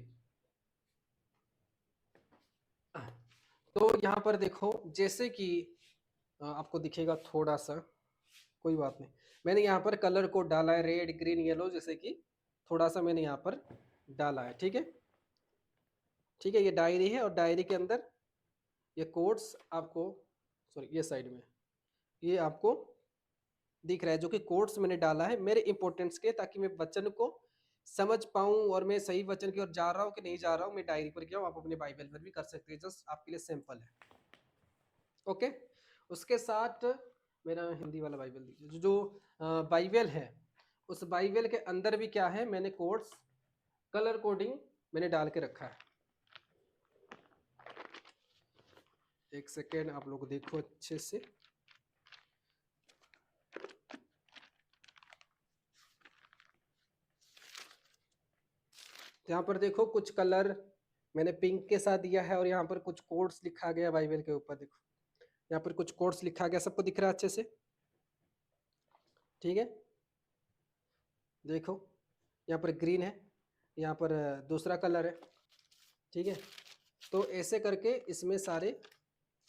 तो यहाँ पर देखो, जैसे कि आपको दिखेगा थोड़ा सा, कोई बात नहीं। मैंने यहाँ पर कलर कोड डाला है रेड ग्रीन येलो, जैसे कि थोड़ा सा मैंने यहाँ पर डाला है। ठीक है, ठीक है, ये डायरी है और डायरी के अंदर ये कोड्स आपको, सॉरी ये साइड में ये आपको दिख रहा है, जो कि कोड्स मैंने डाला है मेरे इंपॉर्टेंस के, ताकि मैं वचन को समझ पाऊं और मैं सही वचन की ओर जा रहा हूं कि नहीं जा रहा हूं। मैं डायरी पर गया हूं, आप अपने बाइबल पर भी कर सकते हैं, जस्ट आपके लिए सैंपल है। ओके, उसके साथ मेरा हिंदी वाला बाइबल दीजिए। जो बाइबल है उस बाइबल के अंदर भी क्या है, मैंने कोड्स कलर कोडिंग मैंने डाल के रखा है। एक सेकेंड, आप लोग देखो अच्छे से। यहाँ पर देखो कुछ कलर मैंने पिंक के साथ दिया है और यहाँ पर कुछ कोड्स लिखा गया बाइबल के ऊपर। देखो यहाँ पर कुछ कोड्स लिखा गया, सबको दिख रहा है अच्छे से? ठीक है, देखो यहाँ पर ग्रीन है, यहाँ पर दूसरा कलर है। ठीक है, तो ऐसे करके इसमें सारे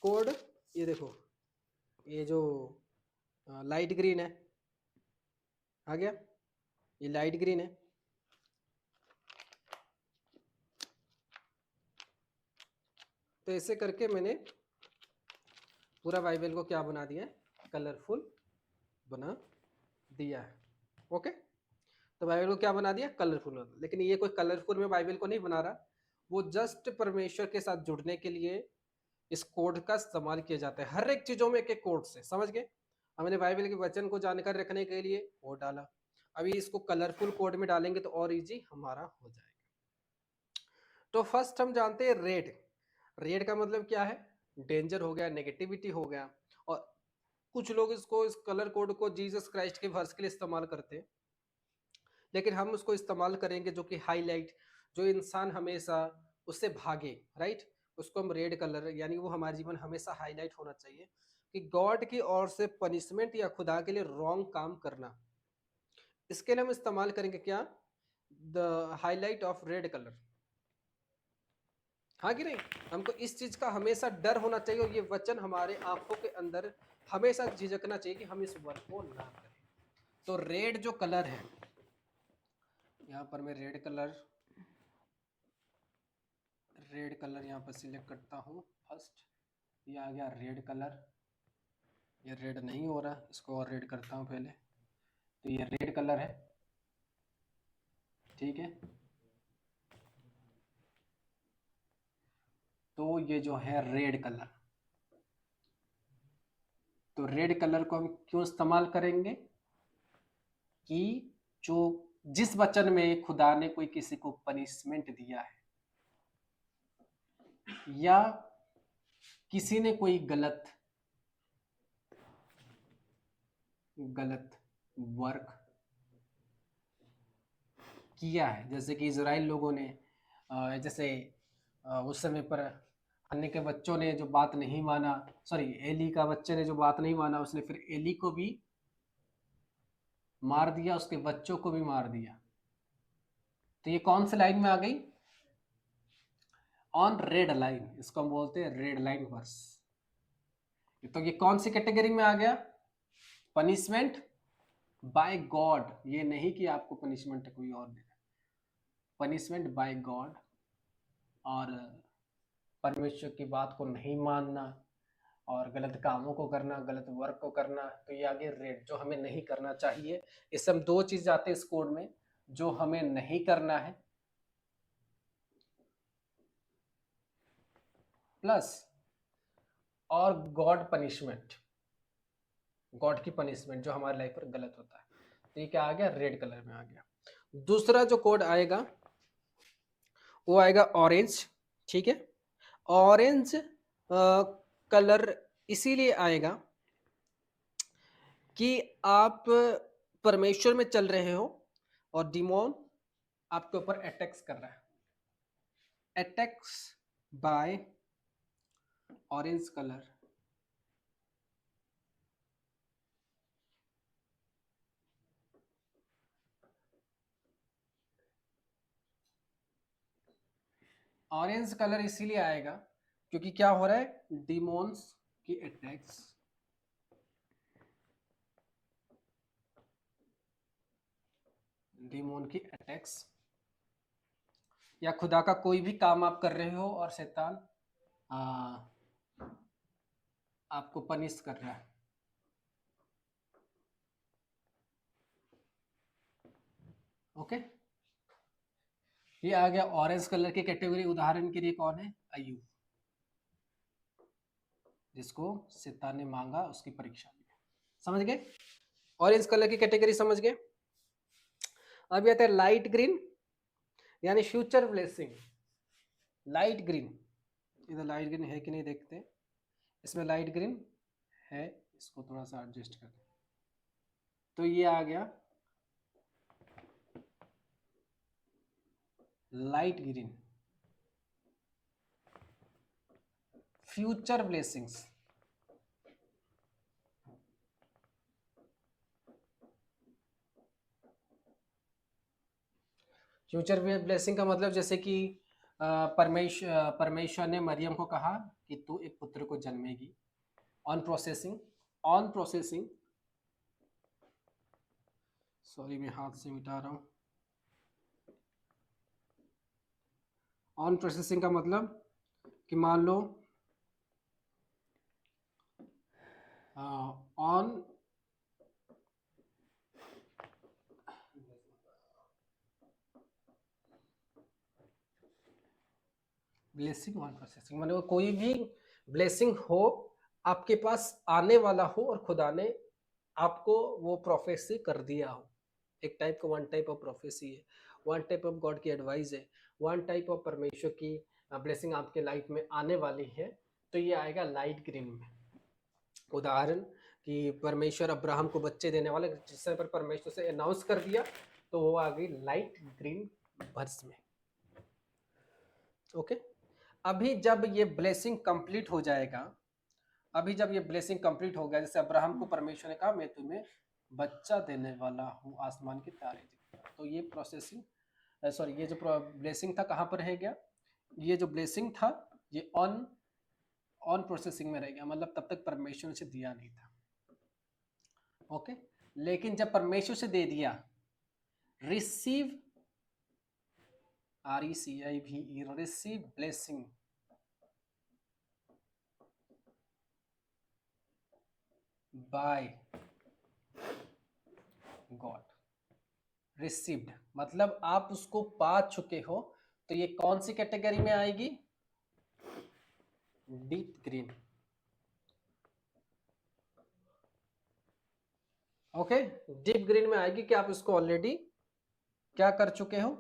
कोड, ये देखो ये जो लाइट ग्रीन है आ गया, ये लाइट ग्रीन है। तो ऐसे करके मैंने पूरा बाइबल को क्या बना दिया है, कलरफुल बना दिया है। ओके, तो बाइबल को क्या बना दिया, कलरफुल बना। लेकिन ये कोई कलरफुल में बाइबल को नहीं बना रहा, वो जस्ट परमेश्वर के साथ जुड़ने के लिए इस कोड का इस्तेमाल किया जाता है। हर एक चीजों में एक एक कोड से, समझ गए? हमने बाइबल के वचन को जानकारी रखने के लिए वो डाला, अभी इसको कलरफुल कोड में डालेंगे तो और इजी हमारा हो जाएगा। तो फर्स्ट हम जानते हैं रेड। रेड का मतलब क्या है, डेंजर हो गया, नेगेटिविटी हो गया। और कुछ लोग इसको, इस कलर कोड को जीसस क्राइस्ट के वर्स के लिए इस्तेमाल करते हैं, लेकिन हम उसको इस्तेमाल करेंगे जो कि हाईलाइट, जो इंसान हमेशा उससे भागे, राइट, उसको हम रेड कलर, यानी वो हमारे जीवन हमेशा हाईलाइट होना चाहिए कि गॉड की ओर से पनिशमेंट या खुदा के लिए रॉन्ग काम करना। इसके लिए हम इस्तेमाल करेंगे क्या, the highlight of red colour. हाँ कि नहीं? हमको इस चीज का हमेशा डर होना चाहिए और ये वचन हमारे आंखों के अंदर हमेशा झिझकना चाहिए कि हम इस वर्क को ना करें। तो रेड जो कलर है, यहाँ पर मैं रेड कलर यहाँ पर सिलेक्ट करता हूँ फर्स्ट। ये आ गया रेड कलर, ये रेड नहीं हो रहा, इसको और रेड करता हूँ पहले। तो ये रेड कलर है, ठीक है। तो ये जो है रेड कलर, तो रेड कलर को हम क्यों इस्तेमाल करेंगे कि जो जिस वचन में खुदा ने कोई किसी को पनिशमेंट दिया है या किसी ने कोई गलत वर्क किया है, जैसे कि इजराइल लोगों ने जैसे उस समय पर अन्य के बच्चों ने जो बात नहीं माना, सॉरी एली का बच्चे ने जो बात नहीं माना, उसने फिर एली को भी मार दिया, उसके बच्चों को भी मार दिया। तो ये कौन से लाइन में आ गई, ऑन रेड लाइन, इसको हम बोलते हैं रेड लाइन वर्स। तो ये कौन सी कैटेगरी में आ गया, पनिशमेंट बाय गॉड। ये नहीं कि आपको पनिशमेंट कोई और दे रहा, पनिशमेंट बाय गॉड, और परमेश्वर की बात को नहीं मानना और गलत कामों को करना, गलत वर्क को करना। तो ये आगे रेड, जो हमें नहीं करना चाहिए। इससे हम दो चीज आते हैं इस कोड में, जो हमें नहीं करना है प्लस और गॉड पनिशमेंट, गॉड की पनिशमेंट जो हमारी लाइफ पर गलत होता है। तो ये क्या आ गया, रेड कलर में आ गया। दूसरा जो कोड आएगा वो आएगा ऑरेंज, ठीक है। ऑरेंज कलर इसीलिए आएगा कि आप परमेश्वर में चल रहे हो और डिमोन आपके ऊपर अटैक्स कर रहा है, attacks by orange colour. Orange colour इसीलिए आएगा क्योंकि क्या हो रहा है, डिमोन्स की अटैक्स डेमोन की अटैक्स, या खुदा का कोई भी काम आप कर रहे हो और शैतान आपको पनिश कर रहा है। ओके, ये आ गया ऑरेंज कलर की कैटेगरी। उदाहरण के लिए कौन है? अय्यूब, जिसको शैतान ने मांगा, उसकी परीक्षा ली। समझ गए? ऑरेंज कलर की कैटेगरी समझ गए। अब आता है लाइट ग्रीन, यानी फ्यूचर ब्लेसिंग। लाइट ग्रीन, इधर लाइट ग्रीन है कि नहीं देखते हैं। इसमें लाइट ग्रीन है, इसको थोड़ा सा एडजस्ट कर दें। तो ये आ गया light green, future blessings. Future blessing का मतलब जैसे कि परमेश्वर ने मरियम को कहा कि तू एक पुत्र को जन्मेगी। ऑन प्रोसेसिंग, सॉरी मैं हाथ से मिटा रहा हूँ। ऑन प्रोसेसिंग का मतलब कि मान लो ऑन ब्लेसिंग, ऑन प्रोसेसिंग मतलब कोई भी ब्लेसिंग हो आपके पास आने वाला हो और खुदा ने आपको वो प्रोफेसी कर दिया हो। एक टाइप का वन टाइप ऑफ प्रोफेसी है, वन टाइप ऑफ गॉड की एडवाइस है, वन टाइप ऑफ परमेश्वर की ब्लेसिंग आपके लाइफ में आने वाली है। तो ये आएगा लाइट ग्रीन में। उदाहरण कि परमेश्वर अब्राहम को बच्चे देने वाले, जिस समय पर परमेश्वर से अनाउंस कर दिया, तो वो आ गई लाइट ग्रीन वर्स में। ओके, अभी जब ये ब्लेसिंग कंप्लीट हो जाएगा, अभी जब ये ब्लेसिंग कंप्लीट हो गया, जैसे अब्राहम को परमेश्वर ने कहा मैं तुम्हें बच्चा देने वाला हूँ, आसमान के तारे दिखा, तो ये प्रोसेसिंग सॉरी ये जो ब्लेसिंग था कहाँ पर रह गया? ये जो ब्लेसिंग था ये ऑन प्रोसेसिंग में रह गया, मतलब तब तक परमेश्वर ने दिया नहीं था। ओके, लेकिन जब परमेश्वर से दे दिया, receive, RECIVE, receive blessing, by God, received मतलब आप उसको पा चुके हो। तो ये कौन सी कैटेगरी में आएगी? Deep green. Okay, deep green में आएगी कि आप इसको ऑलरेडी क्या कर चुके हो?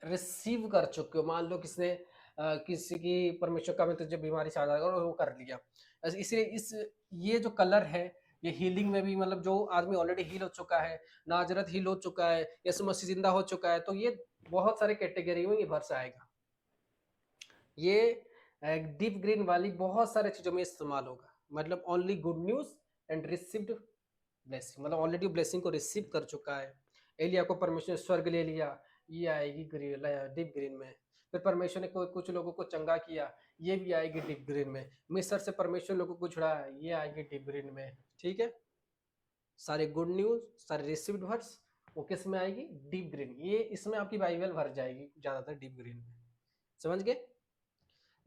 रिसीव कर चुके हो। मान लो किसने किसी की परमेश्वर का में तुझे बीमारी से आजाद और वो कर लिया, इसलिए इस ये जो कलर है ये हीलिंग में भी, मतलब जो आदमी ऑलरेडी हील हो चुका है, नाजरत हील हो चुका है, यीशु मसीह जिंदा हो चुका है, तो ये बहुत सारे कैटेगरी में ये भर से आएगा। ये डीप ग्रीन वाली बहुत सारे चीजों में इस्तेमाल होगा, मतलब only good news and received blessing, मतलब ऑलरेडी ब्लेसिंग को रिसीव कर चुका है। एलिया को परमेश्वर ने स्वर्ग ले लिया, ये आएगी डीप ग्रीन में। फिर परमेश्वर ने कुछ लोगों को चंगा किया, ये भी आएगी डीप ग्रीन में। मिस्र से परमेश्वर लोगों को छुड़ाया, ये आएगी डीप ग्रीन में। ठीक है, सारे गुड न्यूज, सारे रिसीव्ड वर्ड्स वो किस में आएगी? Deep green. ये इसमें आपकी बाइबल भर जाएगी ज्यादातर डीप ग्रीन में। समझ गए?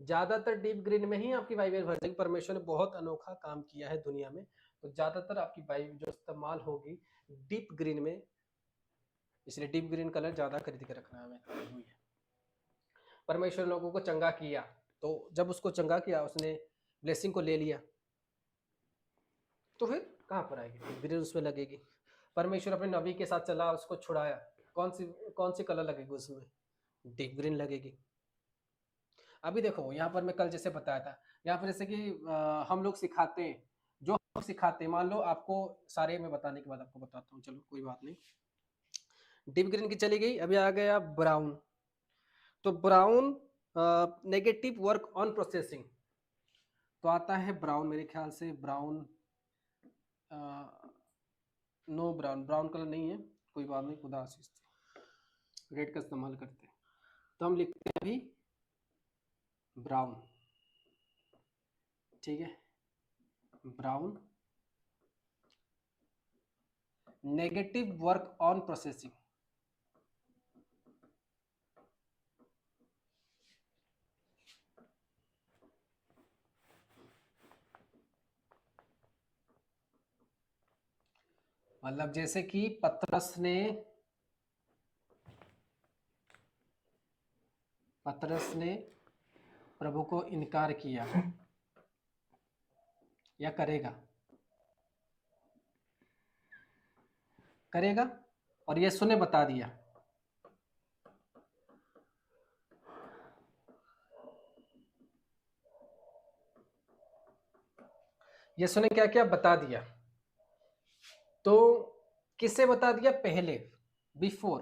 ज्यादातर डीप ग्रीन में ही आपकी बाइबल भर जाएगी। परमेश्वर ने बहुत अनोखा काम किया है दुनिया में, तो ज्यादातर आपकी बाइबल जो इस्तेमाल होगी डीप ग्रीन में, इसलिए डीप ग्रीन कलर ज्यादा खरीद के रखना है। परमेश्वर लोगों को चंगा किया, तो जब उसको चंगा किया, उसने ब्लेसिंग को ले लिया, तो फिर कहाँ पर आएगी? डीप ग्रीन उसमें लगेगी। परमेश्वर अपने नबी के साथ चला, उसको छुड़ाया, कौन सी कलर लगेगी उसमें? डीप ग्रीन लगेगी। अभी देखो यहाँ पर मैं कल जैसे बताया था, यहाँ पर जैसे कि हम लोग सिखाते हैं, जो हम सिखाते हैं, मान लो आपको सारे में बताने के बाद आपको बताता हूँ, चलो कोई बात नहीं। डीप ग्रीन की चली गई, अभी आ गया ब्राउन। तो brown negative work on processing, तो आता है ब्राउन, मेरे ख्याल से ब्राउन, नो ब्राउन कलर नहीं है, कोई बात नहीं, खुदा आशीष, रेड का इस्तेमाल करते हैं। तो हम लिखते हैं अभी ब्राउन, ठीक है, brown negative work on processing. मतलब जैसे कि पतरस ने प्रभु को इनकार किया या करेगा और यीशु ने बता दिया। यीशु ने क्या क्या बता दिया, तो किसे बता दिया? पहले, बिफोर,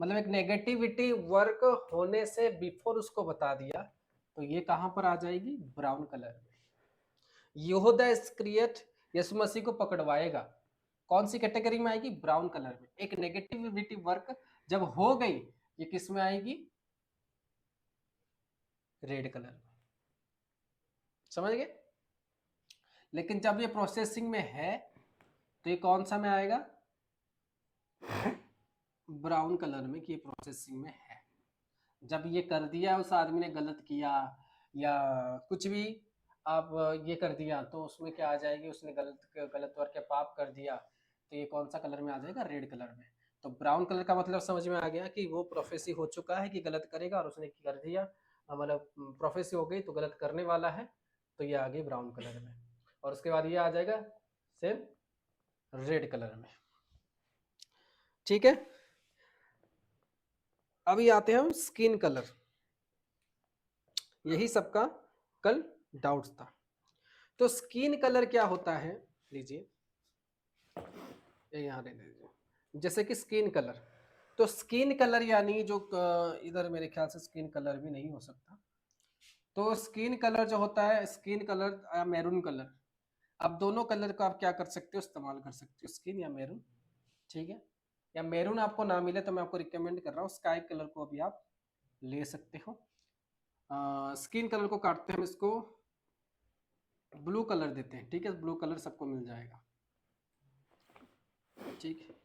मतलब एक नेगेटिविटी वर्क होने से बिफोर उसको बता दिया, तो ये कहां पर आ जाएगी? ब्राउन कलर में। यहूदा इस्करियोत यीशु मसीह को पकड़वाएगा, कौन सी कैटेगरी में आएगी? ब्राउन कलर में। एक नेगेटिविटी वर्क जब हो गई, ये किस में आएगी? रेड कलर में। समझ गए? लेकिन जब ये प्रोसेसिंग में है तो ये कौन सा में आएगा? ब्राउन कलर में, कि ये प्रोसेसिंग में है। जब ये कर दिया, उस आदमी ने गलत किया या कुछ भी आप ये कर दिया, तो उसमें क्या आ जाएगी? उसने गलत वर्ग के पाप कर दिया, तो ये कौन सा कलर में आ जाएगा? रेड कलर में। तो ब्राउन कलर का मतलब समझ में आ गया कि वो प्रोफेसी हो चुका है कि गलत करेगा, और उसने कर दिया, मतलब प्रोफेसी हो गई तो गलत करने वाला है, तो ये आ गई ब्राउन कलर में। और उसके बाद ये आ जाएगा सेम रेड कलर में। ठीक है, अभी आते हैं हम स्किन कलर। यही सबका कल डाउट्स था। तो स्किन कलर क्या होता है? लीजिए, यहाँ रहने दीजिए। जैसे कि स्किन कलर, तो स्किन कलर यानी जो इधर मेरे ख्याल से स्किन कलर भी नहीं हो सकता। तो स्किन कलर जो होता है, स्किन कलर या मैरून कलर, अब दोनों कलर को आप क्या कर सकते हो? इस्तेमाल कर सकते हो, स्किन या मैरून। ठीक है, या मैरून आपको ना मिले तो मैं आपको रिकमेंड कर रहा हूँ स्काई कलर को अभी आप ले सकते हो। स्किन कलर को काटते हैं हम, इसको ब्लू कलर देते हैं। ठीक है, ब्लू कलर सबको मिल जाएगा। ठीक है,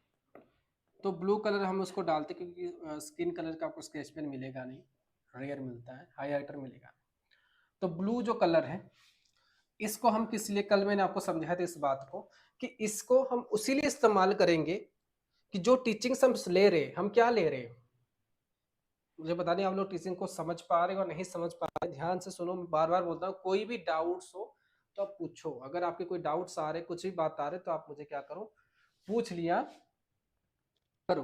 तो ब्लू कलर हम उसको डालते, क्योंकि स्किन कलर का आपको स्केच पेन मिलेगा नहीं, रेयर मिलता है, हाईलाइटर मिलेगा। तो ब्लू जो कलर है, इसको हम किस लिए, कल मैंने आपको समझाया था इस बात को, कि इसको हम उसी लिए इस्तेमाल करेंगे कि जो टीचिंग्स हम ले रहे हैं, हम क्या ले रहे हैं, मुझे पता नहीं आप लोग टीचिंग को समझ पा रहे हो और नहीं समझ पा रहे। ध्यान से सुनो, मैं बार बार बोलता हूँ, कोई भी डाउट्स हो तो आप पूछो। अगर आपके कोई डाउट्स आ रहे, कुछ भी बात आ रहे, तो आप मुझे क्या करो, पूछ लिया करो,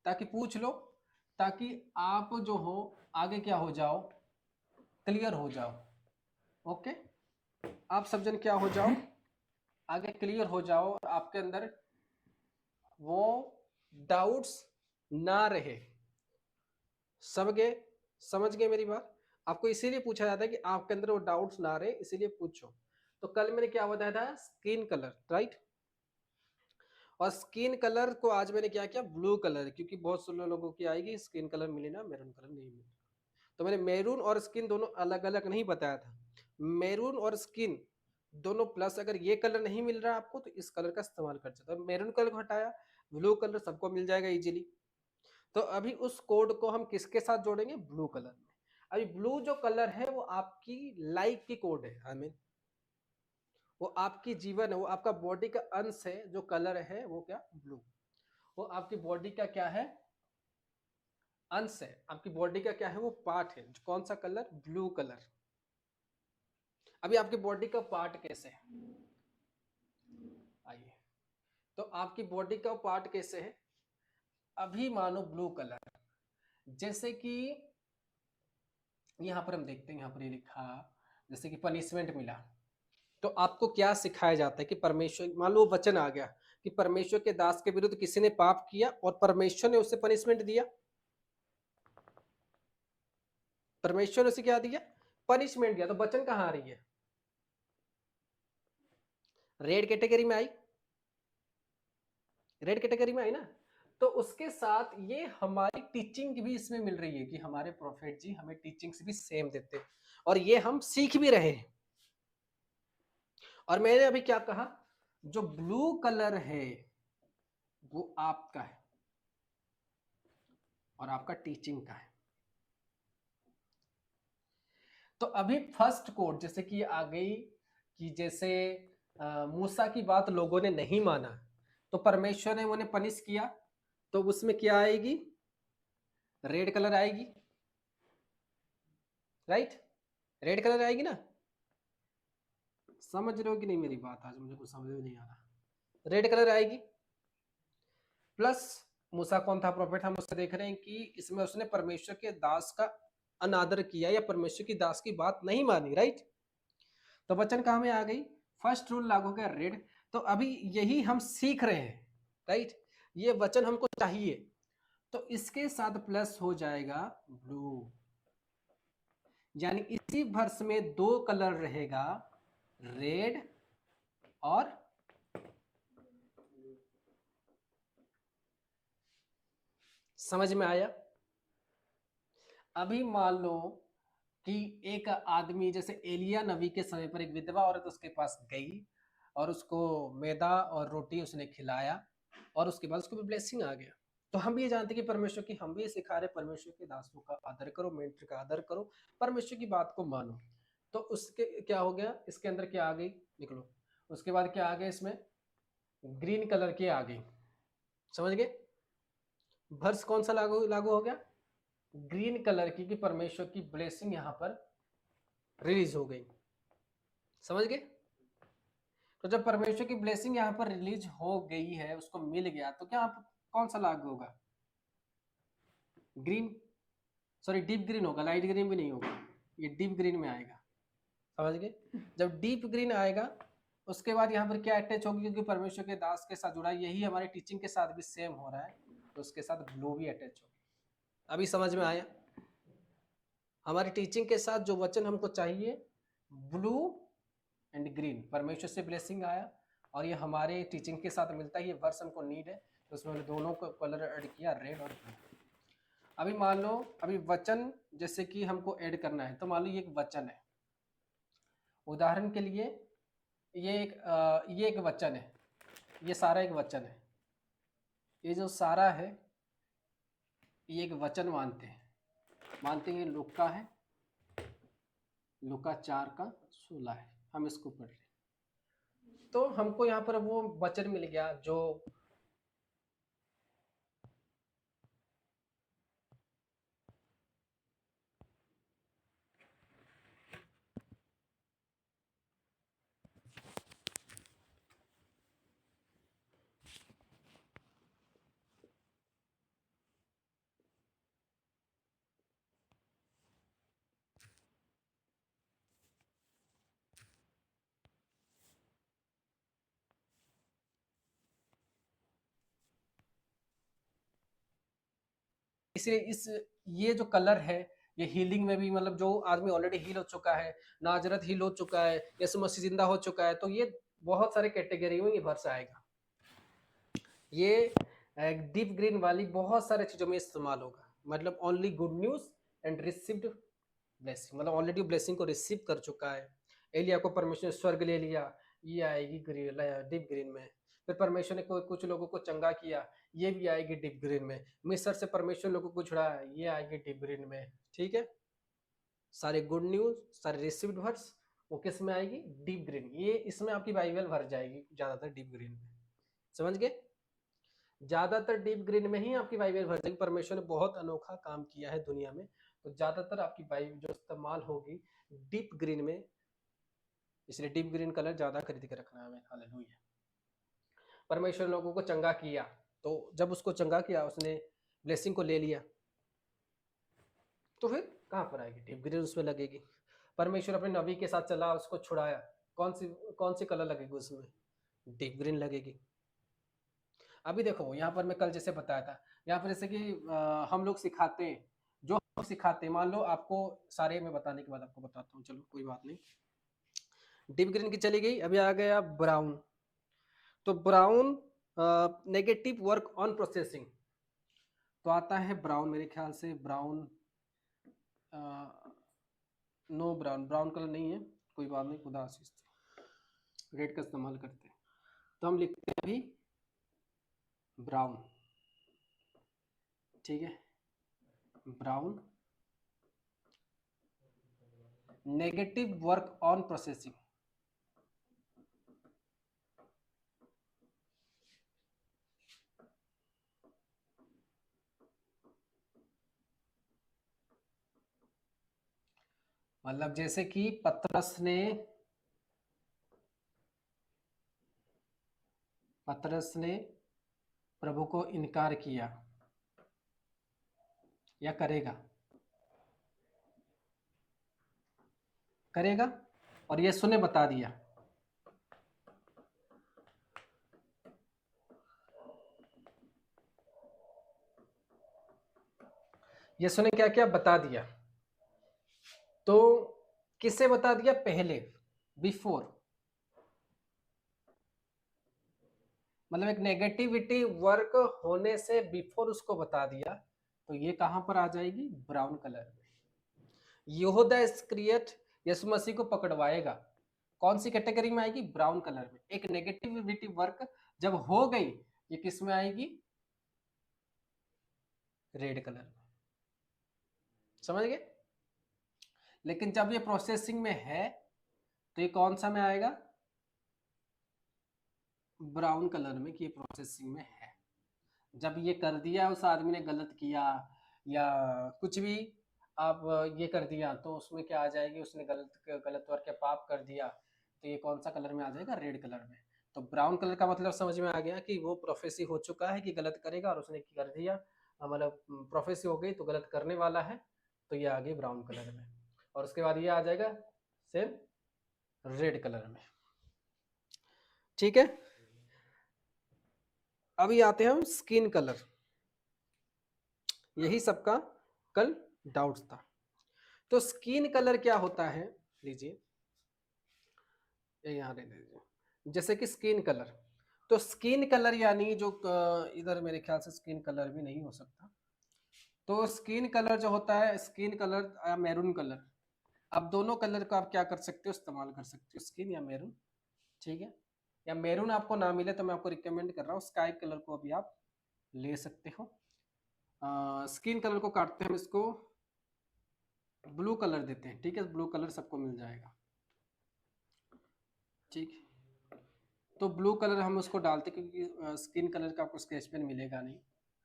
ताकि पूछ लो, ताकि आप जो हो आगे क्या हो जाओ, क्लियर हो जाओ। ओके, आप सब जन क्या हो जाओ, आगे क्लियर हो जाओ, और आपके अंदर वो डाउट्स ना रहे। समझ गए मेरी बात? आपको इसीलिए पूछा जाता है कि आपके अंदर वो डाउट्स ना रहे, इसीलिए पूछो। तो कल मैंने क्या बताया था? Skin colour, right. और स्किन कलर को आज मैंने क्या किया? ब्लू कलर, क्योंकि बहुत से लोगों की आएगी स्किन कलर मिले ना, मैरून कलर नहीं मिले, तो मैंने मैरून और स्किन दोनों अलग अलग नहीं बताया था। मैरून और स्किन दोनों प्लस, अगर ये कलर नहीं मिल रहा आपको तो इस कलर का इस्तेमाल कर सकते हो। मैरून कलर को हटाया, ब्लू कलर सबको मिल जाएगा इजीली। तो अभी उस कोड को हम किसके साथ जोड़ेंगे? ब्लू कलर में। अभी ब्लू जो कलर है वो आपकी लाइफ की कोड है, आई मीन वो आपकी जीवन है, वो आपका बॉडी का अंश है। जो कलर है वो क्या? ब्लू। वो आपकी बॉडी का क्या है? अंश है। आपकी बॉडी का क्या है? वो पार्ट है। कौन सा कलर? Blue colour. अभी आपकी बॉडी का पार्ट कैसे है? आइए, तो आपकी बॉडी का पार्ट कैसे है? अभी मानो ब्लू कलर, जैसे कि यहां पर हम देखते हैं, यहां पर ये लिखा, जैसे कि पनिशमेंट मिला, तो आपको क्या सिखाया जाता है कि परमेश्वर, मान लो वचन आ गया कि परमेश्वर के दास के विरुद्ध किसी ने पाप किया और परमेश्वर ने उसे पनिशमेंट दिया। परमेश्वर ने उसे क्या दिया? पनिशमेंट दिया। तो वचन कहां आ रही है? रेड कैटेगरी में आई, रेड कैटेगरी में आई ना। तो उसके साथ ये हमारी टीचिंग भी इसमें मिल रही है कि हमारे प्रोफेट जी हमें टीचिंग्स भी सेम देते हैं, और ये हम सीख भी रहे हैं। और मैंने अभी क्या कहा, जो ब्लू कलर है वो आपका है और आपका टीचिंग का है। तो अभी फर्स्ट कोड जैसे कि आ गई कि जैसे मूसा की बात लोगों ने नहीं माना तो परमेश्वर ने उन्हें पनिश किया, तो उसमें क्या आएगी, रेड कलर आएगी, राइट, रेड कलर आएगी ना। समझ रहे हो कि नहीं मेरी बात, आज मुझे कुछ समझ में नहीं आ रहा। रेड कलर आएगी। प्लस मूसा कौन था, प्रॉफिट, हम उससे देख रहे हैं कि इसमें उसने परमेश्वर के दास का अनादर किया या परमेश्वर की दास की बात नहीं मानी, राइट। तो वचन कहाँ में आ गई, फर्स्ट रूल लागू हो गया, रेड। तो अभी यही हम सीख रहे हैं, राइट, ये वचन हमको चाहिए, तो इसके साथ प्लस हो जाएगा ब्लू, यानी इसी वर्ष में दो कलर रहेगा, रेड और समझ में आया। अभी मान लो कि एक आदमी जैसे एलिया नबी के समय पर एक विधवा औरत उसके पास गई और उसको मैदा और रोटी उसने खिलाया और उसके बाद उसको भी ब्लेसिंग आ गया। तो हम भी ये जानते हैं कि परमेश्वर की, हम भी ये सिखा रहे परमेश्वर के दासों का आदर करो, मेंटर का आदर करो, परमेश्वर की बात को मानो। तो उसके क्या हो गया, इसके अंदर क्या आ गई, निकलो। उसके बाद क्या आ गया, इसमें ग्रीन कलर की आ गई, समझ गए। वर्ष कौन सा लागू लागू हो गया, ग्रीन कलर की, कि परमेश्वर की ब्लेसिंग यहां पर रिलीज हो गई, समझ गए। तो जब परमेश्वर की ब्लेसिंग यहां पर रिलीज हो गई है, उसको मिल गया, तो क्या आप कौन सा लागू होगा, ग्रीन, सॉरी डीप ग्रीन होगा, लाइट ग्रीन भी नहीं होगा, ये डीप ग्रीन में आएगा, समझ गए। जब डीप ग्रीन आएगा उसके बाद यहाँ पर क्या अटैच होगी, क्योंकि परमेश्वर के दास के साथ जुड़ा, यही हमारे टीचिंग के साथ भी सेम हो रहा है, तो उसके साथ ब्लू भी अटैच होगी। अभी समझ में आया, हमारी टीचिंग के साथ जो वचन हमको चाहिए, ब्लू एंड ग्रीन, परमेश्वर से ब्लेसिंग आया और ये हमारे टीचिंग के साथ मिलता है, ये वर्स हमको नीड है, तो उसमें हमने दोनों को कलर ऐड किया, रेड और ब्लू। अभी मान लो, अभी वचन जैसे कि हमको ऐड करना है, तो मान लो ये एक वचन है, उदाहरण के लिए ये एक वचन है, ये सारा एक वचन है, ये जो सारा है ये एक वचन मानते हैं लूका है, लूका 4:16 है, हम इसको पढ़ रहे हैं। तो हमको यहाँ पर वो वचन मिल गया जो इसलिए ये जो कलर है, ये हीलिंग में भी, मतलब जो आदमी ऑलरेडी हील हो चुका है, नाजरत हील हो चुका है, यीशु मसीह जिंदा हो चुका है, तो ये बहुत सारे कैटेगरी में ये भर से आएगा। ये डीप ग्रीन वाली बहुत सारे चीजों में इस्तेमाल होगा, मतलब only good news and received blessing, मतलब ऑलरेडी ब्लेसिंग को रिसीव कर चुका है। एलिया को परमेश्वर ने स्वर्ग ले लिया, ये आएगी डीप ग्रीन में। फिर परमेश्वर ने कुछ लोगों को चंगा किया, ये भी आएगी डीप ग्रीन में। मिस्र से परमेश्वर लोगों को छुड़ाया, ये आएगी डीप ग्रीन में, ठीक है। सारे गुड न्यूज, सारे रिसीव्ड वर्ड्स, वो किस में आएगी, डीप ग्रीन। ये इसमें आपकी बाइबल भर जाएगी ज्यादातर डीप ग्रीन में, समझ गए। ज्यादातर डीप ग्रीन में ही आपकी बाइबल भर जाएगी। परमेश्वर ने बहुत अनोखा काम किया है दुनिया में, तो ज्यादातर आपकी बाइबल जो इस्तेमाल होगी डीप ग्रीन में, इसलिए डीप ग्रीन कलर ज्यादा खरीद के रखना है हमें। हालेलुया। परमेश्वर लोगों को चंगा किया, तो जब उसको चंगा किया, उसने ब्लेसिंग को ले लिया, तो फिर कहाँ पर आएगी, डीप ग्रीन उसमें लगेगी। परमेश्वर अपने नबी के साथ चला, उसको छुड़ाया, कौन सी कलर लगेगी उसमें, डीप ग्रीन लगेगी। अभी देखो यहाँ पर मैं कल जैसे बताया था, यहाँ पर जैसे कि हम लोग सिखाते हैं, जो हम सिखाते हैं, मान लो आपको सारे में बताने के बाद आपको बताता हूँ, चलो कोई बात नहीं। डीप ग्रीन की चली गई, अभी आ गया ब्राउन। तो brown negative work on processing, तो आता है ब्राउन, मेरे ख्याल से brown, no brown, brown colour नहीं है, कोई बात नहीं, खुदा आशीष। रेड का इस्तेमाल करते हैं। तो हम लिखते हैं अभी ब्राउन, ठीक है, brown. Negative work on processing, मतलब जैसे कि पतरस ने प्रभु को इनकार किया या करेगा और यीशु ने बता दिया। यीशु ने क्या किया, बता दिया। तो किससे बता दिया, पहले, बिफोर, मतलब एक नेगेटिविटी वर्क होने से बिफोर उसको बता दिया। तो ये कहां पर आ जाएगी, ब्राउन कलर में। यहूदा इस्करियोत यीशु मसीह को पकड़वाएगा, कौन सी कैटेगरी में आएगी, ब्राउन कलर में। एक नेगेटिविटी वर्क जब हो गई, ये किस में आएगी, रेड कलर में। समझ गए। लेकिन जब ये प्रोसेसिंग में है तो ये कौन सा में आएगा, ब्राउन कलर में, कि ये प्रोसेसिंग में है। जब ये कर दिया, उस आदमी ने गलत किया या कुछ भी आप ये कर दिया, तो उसमें क्या आ जाएगी, उसने गलत वर्क या पाप कर दिया, तो ये कौन सा कलर में आ जाएगा, रेड कलर में। तो ब्राउन कलर का मतलब समझ में आ गया कि वो प्रोफेसी हो चुका है कि गलत करेगा और उसने कर दिया, मतलब प्रोफेसी हो गई तो गलत करने वाला है, तो ये आ गई ब्राउन कलर में। और उसके बाद ये आ जाएगा सेम रेड कलर में, ठीक है। अभी आते हैं हम स्किन कलर, यही सबका कल डाउट्स था। तो स्किन कलर क्या होता है, लीजिए यहाँ ले लीजिए, जैसे कि स्किन कलर। तो स्किन कलर यानी जो इधर मेरे ख्याल से स्किन कलर भी नहीं हो सकता। तो स्किन कलर जो होता है, स्किन कलर या मैरून कलर, अब दोनों कलर को आप क्या कर सकते हो, इस्तेमाल कर सकते हो, स्किन या मैरून, ठीक है। या मैरून आपको ना मिले तो मैं आपको रिकमेंड कर रहा हूँ स्काई कलर को अभी आप ले सकते हो। स्किन कलर को काटते हैं, हम इसको ब्लू कलर देते हैं, ठीक है, ब्लू कलर सबको मिल जाएगा, ठीक। तो ब्लू कलर हम उसको डालते क्योंकि स्किन कलर का आपको स्केच पेन मिलेगा नहीं,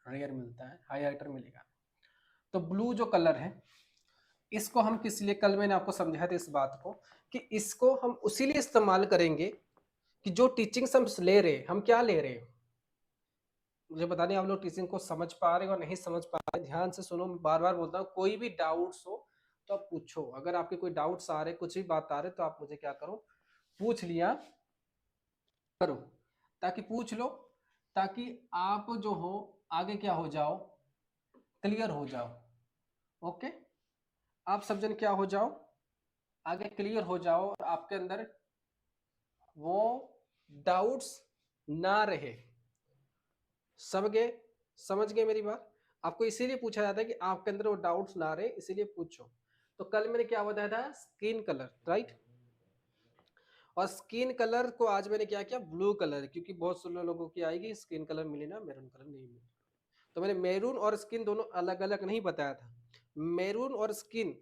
रेयर मिलता है, हाईलाइटर मिलेगा। तो ब्लू जो कलर है, इसको हम किस लिए, कल मैंने आपको समझाया था इस बात को कि इसको हम उसी लिए इस्तेमाल करेंगे कि जो टीचिंग्स हम ले रहे हैं, हम क्या ले रहे हैं, मुझे पता नहीं आप लोग टीचिंग को समझ पा रहे हो और नहीं समझ पा रहे, ध्यान से सुनो, बार बार बोलता हूँ, कोई भी डाउट्स हो तो आप पूछो। अगर आपके कोई डाउट्स आ रहे, कुछ भी बात आ रहे, तो आप मुझे क्या करो, पूछ लिया करो, ताकि पूछ लो, ताकि आप जो हो आगे क्या हो जाओ, क्लियर हो जाओ। ओके, आप सब जन क्या हो जाओ, आगे क्लियर हो जाओ, और आपके अंदर वो डाउट्स ना रहे। समझ गए मेरी बात। आपको इसीलिए पूछा जाता है कि आपके अंदर वो डाउट्स ना रहे, इसीलिए पूछो। तो कल मैंने क्या बताया था, स्किन कलर, राइट। और स्किन कलर को आज मैंने क्या किया, ब्लू कलर, क्योंकि बहुत सारे लोगों की आएगी स्किन कलर मिले ना, मैरून कलर नहीं मिले। तो मैंने मैरून और स्किन दोनों अलग अलग नहीं बताया था, मैरून और स्किन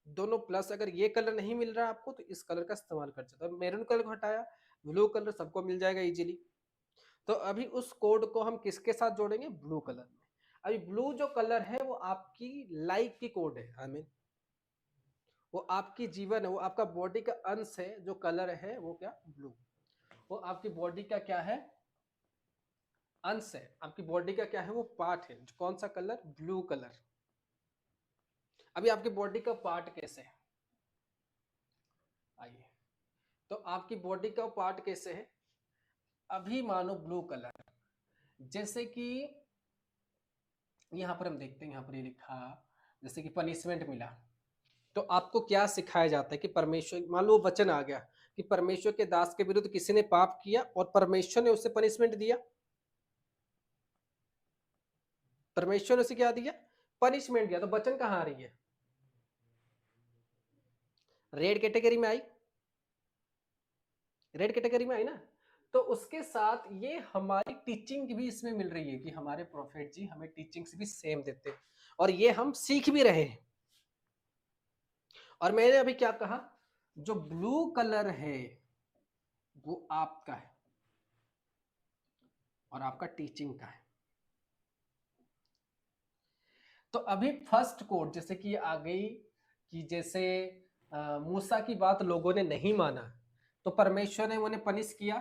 दोनों प्लस। अगर ये कलर नहीं मिल रहा आपको तो इस कलर का इस्तेमाल कर सकते हो। मैरून कलर को हटाया, ब्लू कलर सबको मिल जाएगा इजीली। तो अभी उस कोड को हम किसके साथ जोड़ेंगे, ब्लू कलर में। अभी ब्लू जो कलर है वो आपकी लाइफ की कोड है, आई मीन वो आपकी जीवन है, वो आपका बॉडी का अंश है। जो कलर है वो क्या, ब्लू, वो आपकी बॉडी का क्या है, अंश है। आपकी बॉडी का क्या है, वो पार्ट है। कौन सा कलर, ब्लू कलर। अभी आपकी बॉडी का पार्ट कैसे है, आइए, तो आपकी बॉडी का पार्ट कैसे है, अभी मानो ब्लू कलर, जैसे कि यहां पर हम देखते हैं, यहां पर ये लिखा, जैसे कि पनिशमेंट मिला, तो आपको क्या सिखाया जाता है कि परमेश्वर, मान लो वचन आ गया कि परमेश्वर के दास के विरुद्ध किसी ने पाप किया और परमेश्वर ने उसे पनिशमेंट दिया, परमेश्वर ने उसे क्या दिया, पनिशमेंट दिया। तो वचन कहां आ रही है, रेड कैटेगरी में आई, रेड कैटेगरी में आई ना। तो उसके साथ ये हमारी टीचिंग भी इसमें मिल रही है कि हमारे प्रोफेट जी हमें टीचिंग्स भी सेम देते हैं और ये हम सीख भी रहे हैं। और मैंने अभी क्या कहा, जो ब्लू कलर है वो आपका है और आपका टीचिंग का है। तो अभी फर्स्ट कोड जैसे कि आ गई कि जैसे मूसा की बात लोगों ने नहीं माना तो परमेश्वर ने उन्हें पनिश किया,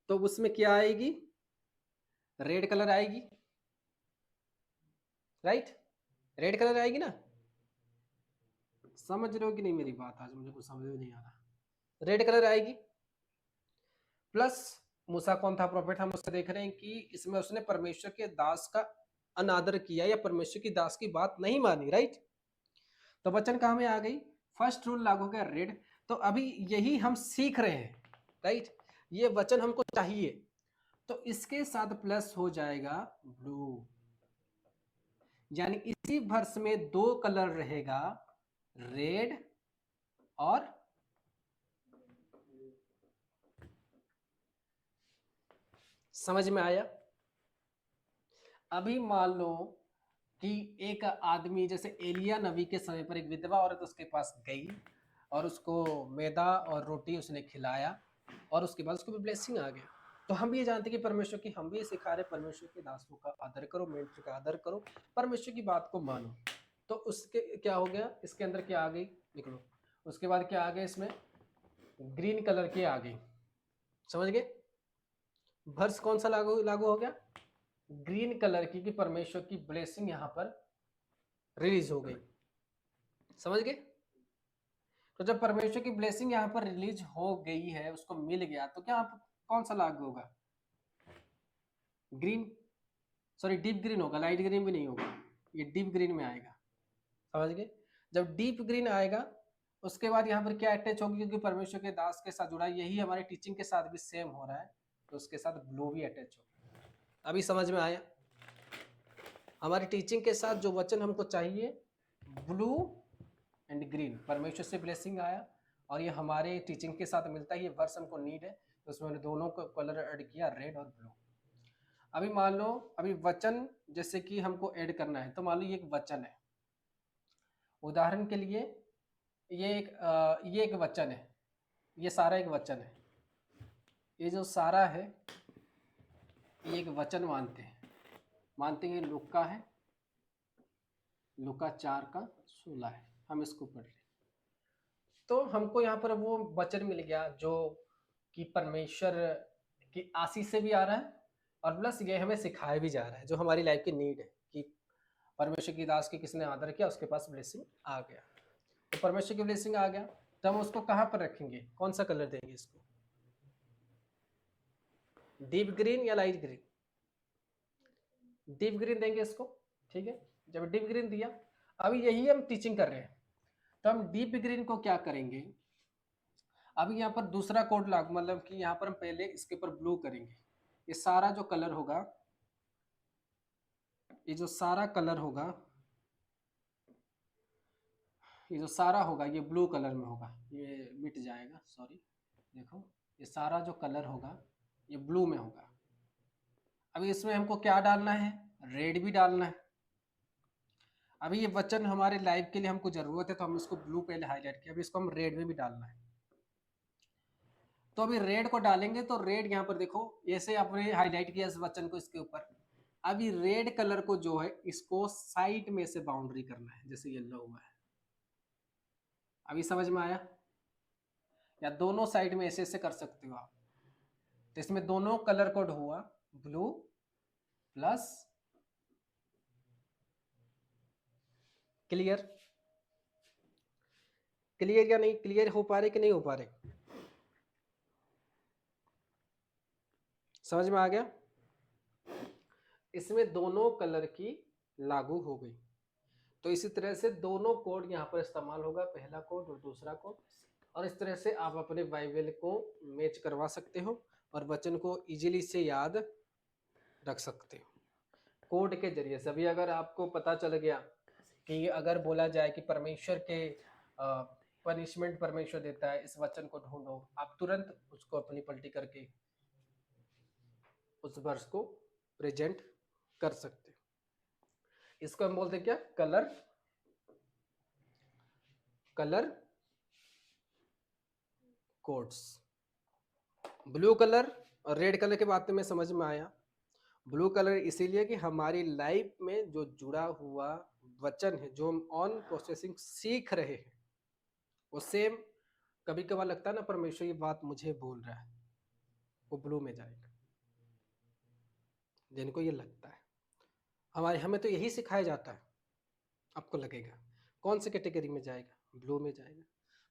तो उसमें क्या आएगी, रेड कलर आएगी, राइट, रेड कलर आएगी ना। समझ रहे हो कि नहीं मेरी बात, आज मुझे कुछ समझ में नहीं आ रहा। रेड कलर आएगी। प्लस मूसा कौन था, प्रॉफिट, हम उससे देख रहे हैं कि इसमें उसने परमेश्वर के दास का अनादर किया या परमेश्वर की दास की बात नहीं मानी, राइट। तो वचन कहाँ में आ गई, फर्स्ट रूल लागू हो गया, रेड। तो अभी यही हम सीख रहे हैं, राइट, ये वचन हमको चाहिए, तो इसके साथ प्लस हो जाएगा ब्लू, यानी इसी वर्ष में दो कलर रहेगा, रेड और समझ में आया। अभी मान लो कि एक आदमी जैसे एलिया नबी के समय पर एक विधवा औरत उसके पास गई और उसको मैदा और रोटी उसने खिलाया और उसके बाद उसको भी ब्लेसिंग आ गया। तो हम भी ये जानते हैं कि परमेश्वर की, हम भी ये सिखा रहे परमेश्वर के दासों का आदर करो, मेंटर का आदर करो, परमेश्वर की बात को मानो। तो उसके क्या हो गया, इसके अंदर क्या आ गई, लिख लो। उसके बाद क्या आ गया, इसमें ग्रीन कलर की आ गई, समझ गए। वर्ष कौन सा लागू लागू हो गया, ग्रीन कलर की, कि परमेश्वर की ब्लेसिंग यहां पर रिलीज हो गई, समझ गए। तो जब परमेश्वर की ब्लेसिंग यहाँ पर रिलीज हो गई है, उसको मिल गया, तो क्या कौन सा लागू होगा, ग्रीन, सॉरी डीप ग्रीन होगा, लाइट ग्रीन भी नहीं होगा, ये डीप ग्रीन में आएगा, समझ गए। जब डीप ग्रीन आएगा उसके बाद यहाँ पर क्या अटैच होगी, क्योंकि परमेश्वर के दास के साथ जुड़ा, यही हमारी टीचिंग के साथ भी सेम हो रहा है, तो उसके साथ ब्लू भी अटैच होगा। अभी समझ में आया, हमारी टीचिंग के साथ जो वचन हमको चाहिए, ब्लू एंड ग्रीन, परमेश्वर से ब्लेसिंग आया और ये हमारे टीचिंग के साथ मिलता है, ये वर्स हमको नीड है, तो उसमें मैंने दोनों को कलर ऐड किया, रेड और ब्लू। अभी मान लो, अभी वचन जैसे कि हमको ऐड करना है, तो मान लो ये एक वचन है, उदाहरण के लिए ये एक वचन है, ये सारा एक वचन है, ये जो सारा है ये एक वचन मानते हैं लुका है, लुका 4 का 16 है, हम इसको पढ़ रहे। तो हमको यहाँ पर वो वचन मिल गया जो कि परमेश्वर की आशीष से भी आ रहा है और प्लस ये हमें सिखाया भी जा रहा है, जो हमारी लाइफ की नीड है कि परमेश्वर की दास की किसने आदर किया, उसके पास ब्लेसिंग आ गया। तो परमेश्वर की ब्लेसिंग आ गया, तो हम उसको कहाँ पर रखेंगे, कौन सा कलर देंगे इसको, डीप ग्रीन या लाइट ग्रीन, डीप ग्रीन देंगे इसको, ठीक है। जब डीप ग्रीन दिया, अभी यही हम टीचिंग कर रहे हैं, तो हम डीप ग्रीन को क्या करेंगे, अभी यहाँ पर दूसरा कोड लागू, मतलब कि यहाँ पर हम पहले इसके ऊपर ब्लू करेंगे, ये सारा जो कलर होगा, ये जो सारा कलर होगा, ये जो सारा होगा ये ब्लू कलर में होगा, ये मिट जाएगा, सॉरी, देखो ये सारा जो कलर होगा ये ब्लू में होगा। अभी इसमें हमको क्या डालना है, रेड भी डालना है। अभी ये वचन हमारे लाइफ के लिए हमको जरूरत है, तो हम इसको ब्लू पहले हाईलाइट किया, अभी इसको हम रेड में भी डालना है। तो अभी रेड को डालेंगे, तो रेड यहाँ पर देखो, ऐसे आपने हाईलाइट किया इस वचन को इसके ऊपर, अभी रेड कलर को जो है इसको साइड में से बाउंड्री करना है, जैसे येलो हुआ है। अभी समझ में आया, या दोनों साइड में ऐसे ऐसे कर सकते हो आप। तो इसमें दोनों कलर कोड हुआ, ब्लू प्लस क्लियर, क्लियर या नहीं, क्लियर हो पा रहे कि नहीं हो पा रहे, समझ में आ गया। इसमें दोनों कलर की लागू हो गई, तो इसी तरह से दोनों कोड यहाँ पर इस्तेमाल होगा, पहला कोड और दूसरा कोड, और इस तरह से आप अपने बाइबल को मैच करवा सकते हो और वचन को इजीली से याद रख सकते हो कोड के जरिए से। अभी अगर आपको पता चल गया कि अगर बोला जाए कि परमेश्वर के पनिशमेंट परमेश्वर देता है, इस वचन को ढूंढो, आप तुरंत उसको अपनी पलटी करके उस वर्ष को प्रेजेंट कर सकते हो। इसको हम बोलते हैं क्या, कलर कोड्स। ब्लू कलर और रेड कलर के बात में समझ में आया। ब्लू कलर इसीलिए कि हमारी लाइफ में जो जुड़ा हुआ वचन है, जो हम ऑन प्रोसेसिंग सीख रहे हैं, वो सेम कभी कभार लगता है ना परमेश्वर ये बात मुझे बोल रहा है, वो ब्लू में जाएगा। जिनको ये लगता है, हमें तो यही सिखाया जाता है, आपको लगेगा कौन से कैटेगरी में जाएगा, ब्लू में जाएगा।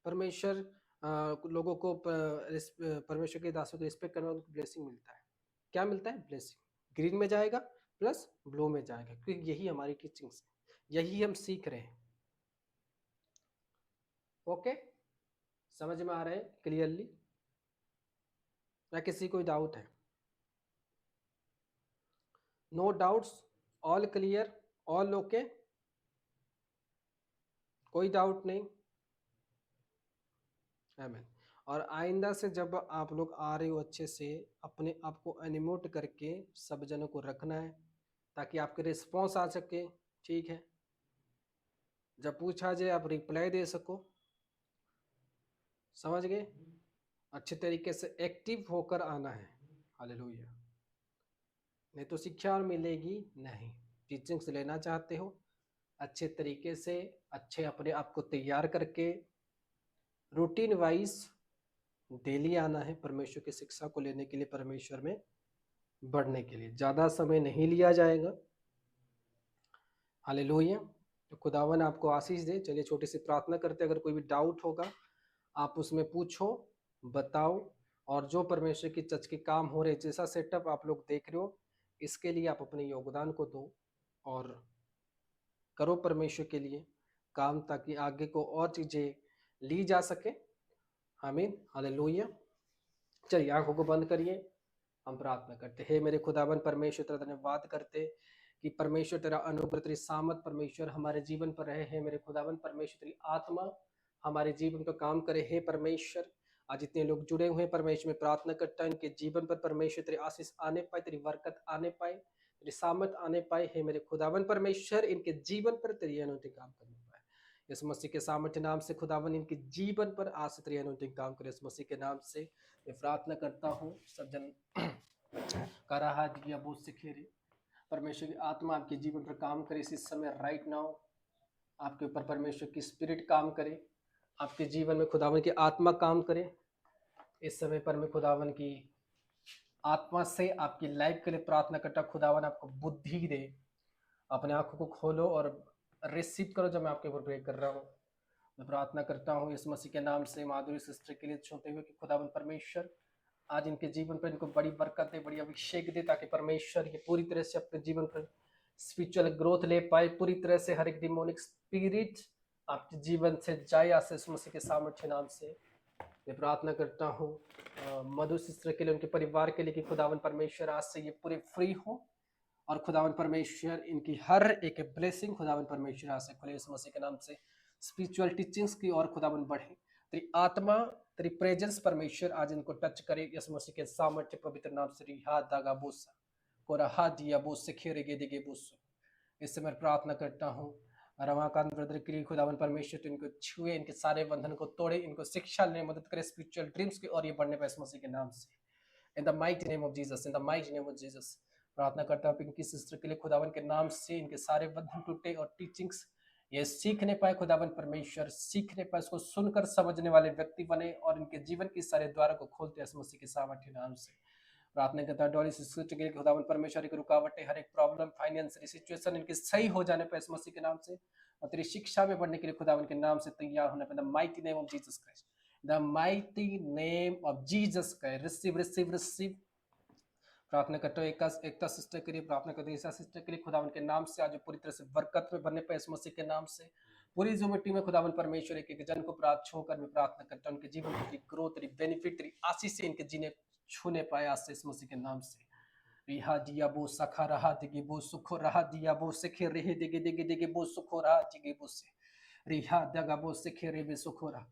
परमेश्वर लोगों को परमेश्वर के दासों को रिस्पेक्ट करने वालों को ब्लेसिंग मिलता है। क्या मिलता है? ब्लेसिंग। ग्रीन में जाएगा प्लस ब्लू में जाएगा, क्योंकि यही हमारी टीचिंग्स है, यही हम सीख रहे हैं। ओके, समझ में आ रहे हैं क्लियरली, या किसी कोई डाउट है? No doubts, all clear, all okay, कोई डाउट नहीं? आमीन। और आइंदा से जब आप लोग आ रहे हो, अच्छे से अपने आप को एनिमोट करके सब जनों को रखना है, ताकि आपके रिस्पॉन्स आ सके। ठीक है, जब पूछा जाए आप रिप्लाई दे सको। समझ गए? अच्छे तरीके से एक्टिव होकर आना है। हालेलुया। नहीं तो शिक्षा और मिलेगी नहीं। टीचिंग्स लेना चाहते हो, अच्छे तरीके से अच्छे अपने आप को तैयार करके रूटीन वाइज डेली आना है परमेश्वर की शिक्षा को लेने के लिए, परमेश्वर में बढ़ने के लिए। ज़्यादा समय नहीं लिया जाएगा। हालेलुया। तो खुदावन आपको आशीष दे। चलिए छोटी सी प्रार्थना करते, अगर कोई भी डाउट होगा आप उसमें पूछो, बताओ, और जो परमेश्वर की चर्च के काम हो रहे, जैसा सेटअप आप लोग देख रहे हो, इसके लिए आप अपने योगदान को दो और करो परमेश्वर के लिए काम, ताकि आगे को और चीज़ें ली जा सके। आमीन, हालेलुया। चलिए आंखों को बंद करिए, हम प्रार्थना करते हैं। मेरे खुदावन परमेश्वर तेरा धन्यवाद करते कि परमेश्वर तेरा अनुग्रह, तेरी सामत परमेश्वर हमारे जीवन पर रहे हैं। मेरे खुदावन परमेश्वर तेरी आत्मा हमारे जीवन का काम करे है परमेश्वर। आज जितने लोग जुड़े हुए हैं परमेश्वर में प्रार्थना करता है, इनके जीवन पर परमेश्वर तेरी आशीष आने पाए, तेरी बरकत आने पाए, तेरी सामत आने पाए है। मेरे खुदावन परमेश्वर इनके जीवन पर तेरी अनोखी काम करने पाए। इस मसीह के सामर्थ्य नाम से खुदावन इनके जीवन पर आज से तेरी अनोखी काम करे। इस मसीह के नाम से मैं प्रार्थना करता हूँ। सब जन कराहा दिया बोझ से खेरे, परमेश्वर की आत्मा आपके जीवन पर काम करे इसी समय, राइट नाउ आपके ऊपर परमेश्वर की स्पिरिट काम करे, आपके जीवन में खुदावन की आत्मा काम करे इस समय पर। मैं खुदावन की आत्मा से आपकी लाइफ के लिए प्रार्थना करता, खुदावन आपको बुद्धि दे। अपने आंखों को खोलो और रिसीव करो जब मैं आपके ऊपर प्रे कर रहा हूँ। मैं प्रार्थना करता हूँ इस मसीह के नाम से माधुरी सिस्टर के लिए छूते हुए कि खुदावन परमेश्वर आज इनके जीवन पर इनको बड़ी बरकत दे, बड़ी अभिषेक दे, ताकि परमेश्वर ये पूरी तरह से अपने जीवन पर स्पिरिचुअल ग्रोथ ले पाए, पूरी तरह से हर एक डिमोनिक स्पिरिट आपके जीवन से जाए। आज से इस मसीह के सामर्थ्य नाम से मैं प्रार्थना करता हूँ मधु सिस्टर के लिए, उनके परिवार के लिए कि खुदावन परमेश्वर आज से ये पूरे फ्री हो, और खुदावन परमेश्वर इनकी हर एक ब्लेसिंग खुदावन परमेश्वर आज से खुले इस मसीह के नाम से। स्पिरिचुअल टीचिंग्स की और खुदावन बढ़े, तेरी आत्मा तेरी प्रेजेंस परमेश्वर आज इनको टच करे इस मसीह के सामर्थ्य पवित्र नाम से। रिहा दागा बोसा को रहा दिया बोस से खेरे गे दिगे बोस। इस समय प्रार्थना करता हूँ रमाकांत ब्रदर के लिए, खुदावन परमेश्वर तो इनको छुए, इनके सारे बंधन को तोड़े, इनको शिक्षा लेने मदद करे स्पिरिचुअल ड्रीम्स की और ये बढ़ने पाए इस मसीह के नाम से। In the mighty name of Jesus, in the mighty name of Jesus प्रार्थना करता हूँ इनकी सिस्टर के लिए, खुदावन के नाम से इनके सारे बंधन टूटे और टीचिंग्स ये सीखने पाए खुदावन परमेश्वर, सीखने पाए, इसको सुनकर समझने वाले व्यक्ति बने और इनके जीवन के सारे द्वारों को खोलते हैं इस मसीह के सामर्थ्य नाम से। प्रार्थना करता है डॉली सिस्टर के लिए, खुदावन परमेश्वर की रुकावटें, हर एक प्रॉब्लम, फाइनेंशियल सिचुएशन इनके सही हो जाने पर इस मसीह के नाम से, और तेरी शिक्षा में बढ़ने के लिए खुदावन के नाम से तैयार होने पर the mighty name of Jesus Christ, the mighty name of Jesus Christ. Receive receive receive. प्रार्थना करते हो एकता सिस्टर के लिए, प्रार्थना करते हो ईसा सिस्टर के लिए, खुदावन के नाम से आज पूरी तरह से बरकत में बनने पर इस मसीह के नाम से। पूरी ज़ुमिटी में खुदावन परमेश्वर एक एक जन को छूकर मैं प्रार्थना करता हूँ उनके जीवन की ग्रोथ, तेरी बेनिफिट, तेरी आशीष से इनके जीने छूने पाए आज से इस मसीह के नाम से। रिहा दिया बो सखा रहा दिगे बो सुखो रहा दिया बो सिखे रहे दिगे दिगे दिगे बो सुखो रहा दिगे बो से रिहा दगा बो सिखे रे बे सुखो रहा।